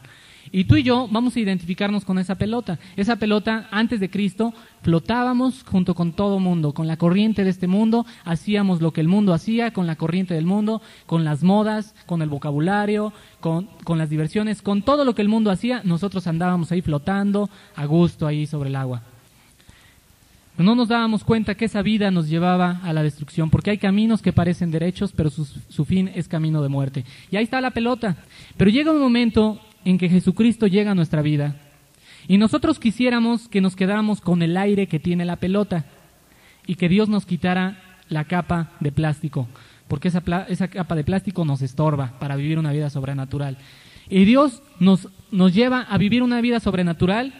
Y tú y yo vamos a identificarnos con esa pelota. Esa pelota, antes de Cristo, flotábamos junto con todo mundo, con la corriente de este mundo, hacíamos lo que el mundo hacía, con la corriente del mundo, con las modas, con el vocabulario, con las diversiones, con todo lo que el mundo hacía, nosotros andábamos ahí flotando, a gusto ahí sobre el agua. No nos dábamos cuenta que esa vida nos llevaba a la destrucción, porque hay caminos que parecen derechos, pero su fin es camino de muerte. Y ahí está la pelota. Pero llega un momento en que Jesucristo llega a nuestra vida y nosotros quisiéramos que nos quedáramos con el aire que tiene la pelota y que Dios nos quitara la capa de plástico, porque esa capa de plástico nos estorba para vivir una vida sobrenatural. Y Dios nos lleva a vivir una vida sobrenatural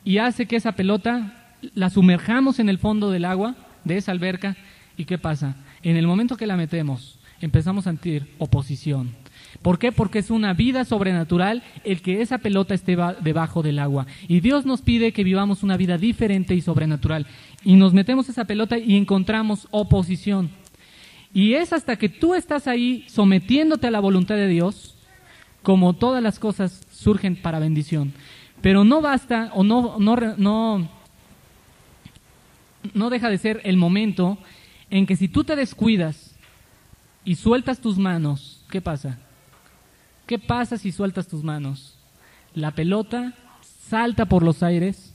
y hace que esa pelota la sumerjamos en el fondo del agua, de esa alberca, ¿y qué pasa? En el momento que la metemos, empezamos a sentir oposición. ¿Por qué? Porque es una vida sobrenatural el que esa pelota esté debajo del agua. Y Dios nos pide que vivamos una vida diferente y sobrenatural. Y nos metemos esa pelota y encontramos oposición. Y es hasta que tú estás ahí sometiéndote a la voluntad de Dios, como todas las cosas surgen para bendición. Pero no basta o no deja de ser el momento en que si tú te descuidas y sueltas tus manos, ¿qué pasa? ¿Qué pasa si sueltas tus manos? La pelota salta por los aires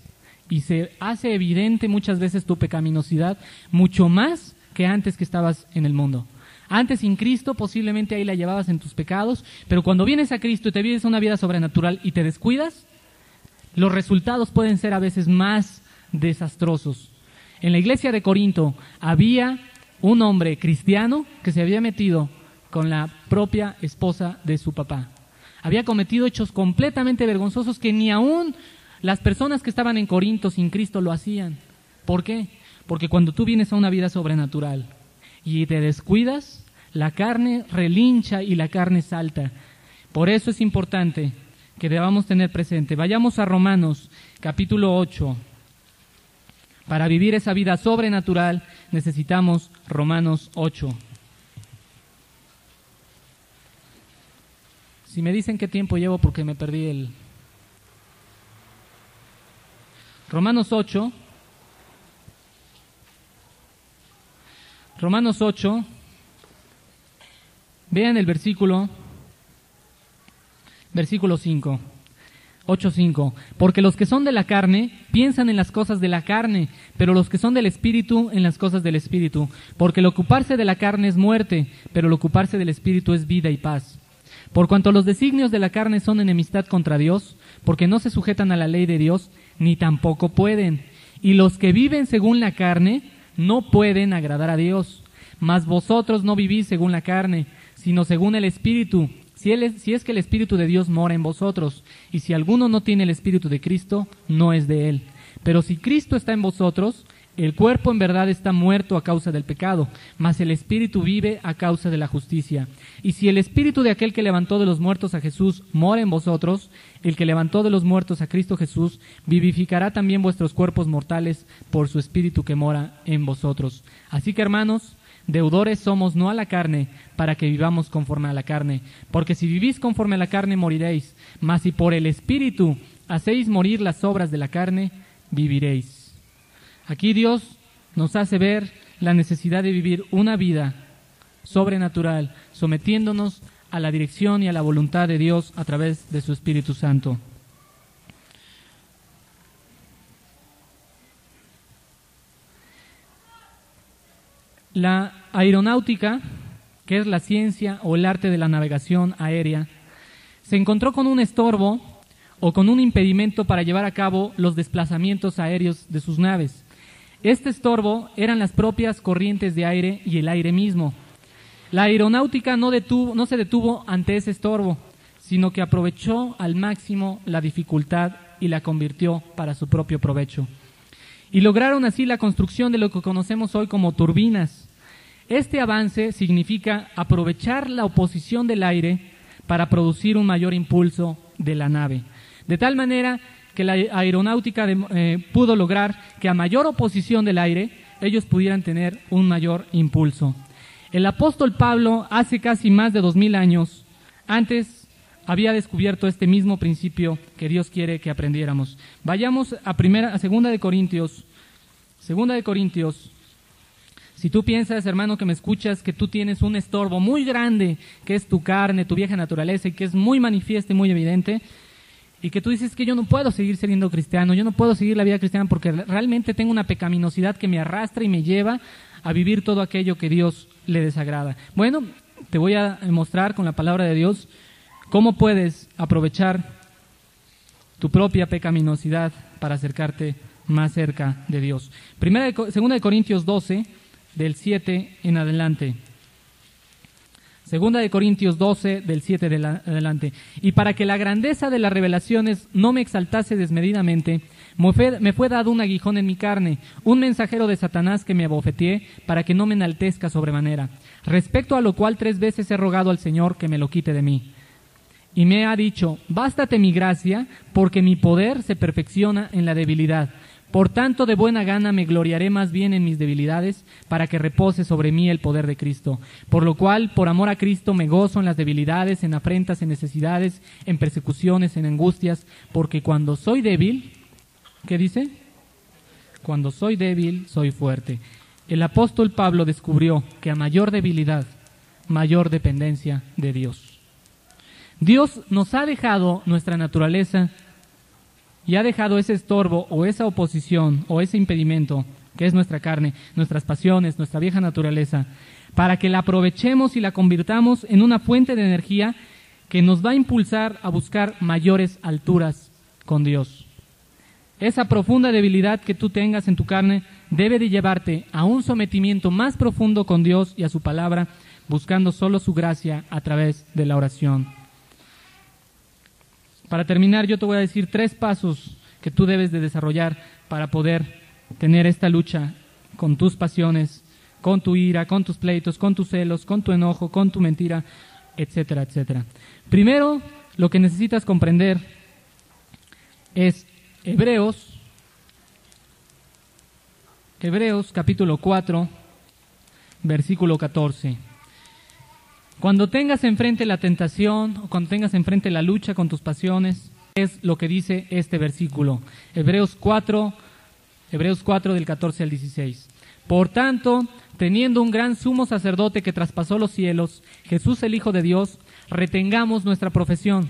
y se hace evidente muchas veces tu pecaminosidad, mucho más que antes que estabas en el mundo. Antes sin Cristo posiblemente ahí la llevabas en tus pecados, pero cuando vienes a Cristo y te vives una vida sobrenatural y te descuidas, los resultados pueden ser a veces más desastrosos. En la iglesia de Corinto había un hombre cristiano que se había metido con la propia esposa de su papá. Había cometido hechos completamente vergonzosos que ni aún las personas que estaban en Corinto sin Cristo lo hacían. ¿Por qué? Porque cuando tú vienes a una vida sobrenatural y te descuidas, la carne relincha y la carne salta. Por eso es importante que debamos tener presente. Vayamos a Romanos capítulo 8. Para vivir esa vida sobrenatural necesitamos Romanos 8. Si me dicen qué tiempo llevo porque me perdí el... Romanos 8. Romanos 8. Vean el versículo 5. 8:5. Porque los que son de la carne piensan en las cosas de la carne, pero los que son del Espíritu en las cosas del Espíritu. Porque el ocuparse de la carne es muerte, pero el ocuparse del Espíritu es vida y paz. Por cuanto los designios de la carne son enemistad contra Dios, porque no se sujetan a la ley de Dios, ni tampoco pueden. Y los que viven según la carne no pueden agradar a Dios. Mas vosotros no vivís según la carne, sino según el Espíritu, si es que el Espíritu de Dios mora en vosotros. Y si alguno no tiene el Espíritu de Cristo, no es de él. Pero si Cristo está en vosotros, el cuerpo en verdad está muerto a causa del pecado, mas el Espíritu vive a causa de la justicia. Y si el Espíritu de aquel que levantó de los muertos a Jesús mora en vosotros, el que levantó de los muertos a Cristo Jesús vivificará también vuestros cuerpos mortales por su Espíritu que mora en vosotros. Así que, hermanos, deudores somos no a la carne, para que vivamos conforme a la carne. Porque si vivís conforme a la carne, moriréis. Mas si por el Espíritu hacéis morir las obras de la carne, viviréis. Aquí Dios nos hace ver la necesidad de vivir una vida sobrenatural, sometiéndonos a la dirección y a la voluntad de Dios a través de su Espíritu Santo. La aeronáutica, que es la ciencia o el arte de la navegación aérea, se encontró con un estorbo o con un impedimento para llevar a cabo los desplazamientos aéreos de sus naves. Este estorbo eran las propias corrientes de aire y el aire mismo. La aeronáutica no se detuvo ante ese estorbo, sino que aprovechó al máximo la dificultad y la convirtió para su propio provecho. Y lograron así la construcción de lo que conocemos hoy como turbinas. Este avance significa aprovechar la oposición del aire para producir un mayor impulso de la nave. De tal manera que la aeronáutica pudo lograr que a mayor oposición del aire, ellos pudieran tener un mayor impulso. El apóstol Pablo, hace casi más de 2000 años, antes había descubierto este mismo principio que Dios quiere que aprendiéramos. Vayamos a Segunda de Corintios. Segunda de Corintios. Si tú piensas, hermano, que me escuchas, que tú tienes un estorbo muy grande, que es tu carne, tu vieja naturaleza, y que es muy manifiesta y muy evidente, y que tú dices que yo no puedo seguir siendo cristiano, yo no puedo seguir la vida cristiana porque realmente tengo una pecaminosidad que me arrastra y me lleva a vivir todo aquello que Dios le desagrada. Bueno, te voy a mostrar con la palabra de Dios cómo puedes aprovechar tu propia pecaminosidad para acercarte más cerca de Dios. Segunda de Corintios 12, del 7 en adelante. Segunda de Corintios 12, del 7 en adelante. Y para que la grandeza de las revelaciones no me exaltase desmedidamente, me fue dado un aguijón en mi carne, un mensajero de Satanás que me abofeteé para que no me enaltezca sobremanera. Respecto a lo cual 3 veces he rogado al Señor que me lo quite de mí. Y me ha dicho, bástate mi gracia, porque mi poder se perfecciona en la debilidad. Por tanto, de buena gana me gloriaré más bien en mis debilidades, para que repose sobre mí el poder de Cristo. Por lo cual, por amor a Cristo, me gozo en las debilidades, en afrentas, en necesidades, en persecuciones, en angustias, porque cuando soy débil, ¿qué dice? Cuando soy débil, soy fuerte. El apóstol Pablo descubrió que a mayor debilidad, mayor dependencia de Dios. Dios nos ha dejado nuestra naturaleza y ha dejado ese estorbo o esa oposición o ese impedimento que es nuestra carne, nuestras pasiones, nuestra vieja naturaleza, para que la aprovechemos y la convirtamos en una fuente de energía que nos va a impulsar a buscar mayores alturas con Dios. Esa profunda debilidad que tú tengas en tu carne debe de llevarte a un sometimiento más profundo con Dios y a su palabra, buscando solo su gracia a través de la oración. Para terminar, yo te voy a decir 3 pasos que tú debes de desarrollar para poder tener esta lucha con tus pasiones, con tu ira, con tus pleitos, con tus celos, con tu enojo, con tu mentira, etcétera, etcétera. Primero, lo que necesitas comprender es Hebreos capítulo 4, versículo 14. Cuando tengas enfrente la tentación, o cuando tengas enfrente la lucha con tus pasiones, es lo que dice este versículo, Hebreos 4 del 14 al 16. Por tanto, teniendo un gran sumo sacerdote que traspasó los cielos, Jesús el Hijo de Dios, retengamos nuestra profesión.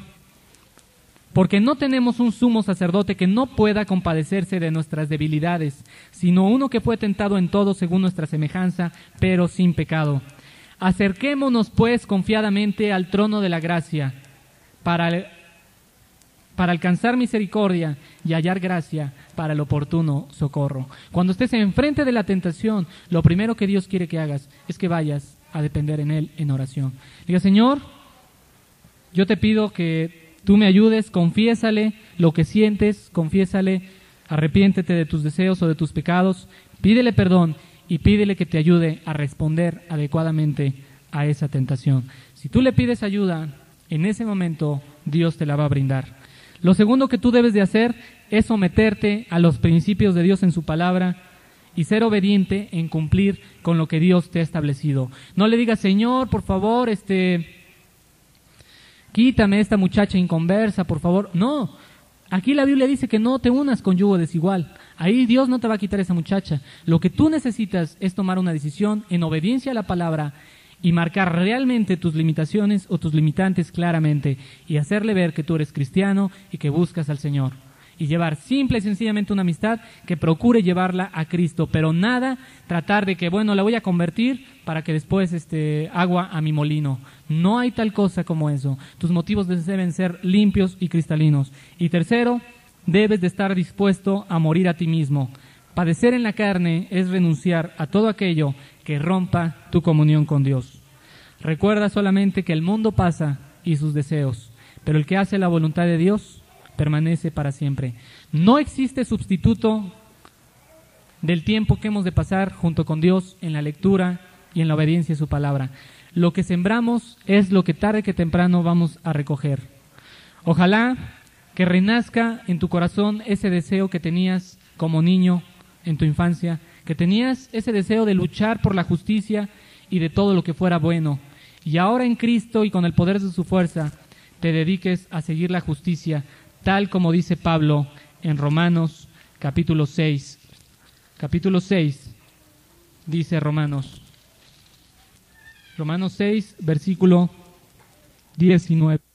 Porque no tenemos un sumo sacerdote que no pueda compadecerse de nuestras debilidades, sino uno que fue tentado en todo según nuestra semejanza, pero sin pecado. Acerquémonos pues confiadamente al trono de la gracia, para alcanzar misericordia y hallar gracia para el oportuno socorro. Cuando estés enfrente de la tentación, lo primero que Dios quiere que hagas es que vayas a depender en Él en oración. Diga, Señor, yo te pido que tú me ayudes, confiésale lo que sientes, confiésale, arrepiéntete de tus deseos o de tus pecados, pídele perdón y pídele que te ayude a responder adecuadamente a esa tentación. Si tú le pides ayuda, en ese momento Dios te la va a brindar. Lo segundo que tú debes de hacer es someterte a los principios de Dios en su palabra y ser obediente en cumplir con lo que Dios te ha establecido. No le digas, Señor, por favor, quítame esta muchacha inconversa, por favor. No, aquí la Biblia dice que no te unas con yugo desigual. Ahí Dios no te va a quitar esa muchacha. Lo que tú necesitas es tomar una decisión en obediencia a la palabra y marcar realmente tus limitaciones o tus limitantes claramente y hacerle ver que tú eres cristiano y que buscas al Señor. Y llevar simple y sencillamente una amistad que procure llevarla a Cristo, pero nada tratar de que, bueno, la voy a convertir para que después agua a mi molino. No hay tal cosa como eso. Tus motivos deben ser limpios y cristalinos. Y tercero, debes de estar dispuesto a morir a ti mismo. Padecer en la carne es renunciar a todo aquello que rompa tu comunión con Dios. Recuerda solamente que el mundo pasa y sus deseos, pero el que hace la voluntad de Dios permanece para siempre. No existe sustituto del tiempo que hemos de pasar junto con Dios en la lectura y en la obediencia a su palabra. Lo que sembramos es lo que tarde que temprano vamos a recoger. Ojalá que renazca en tu corazón ese deseo que tenías como niño en tu infancia, que tenías ese deseo de luchar por la justicia y de todo lo que fuera bueno. Y ahora en Cristo y con el poder de su fuerza, te dediques a seguir la justicia, tal como dice Pablo en Romanos capítulo 6. Capítulo 6, dice Romanos 6, versículo 19.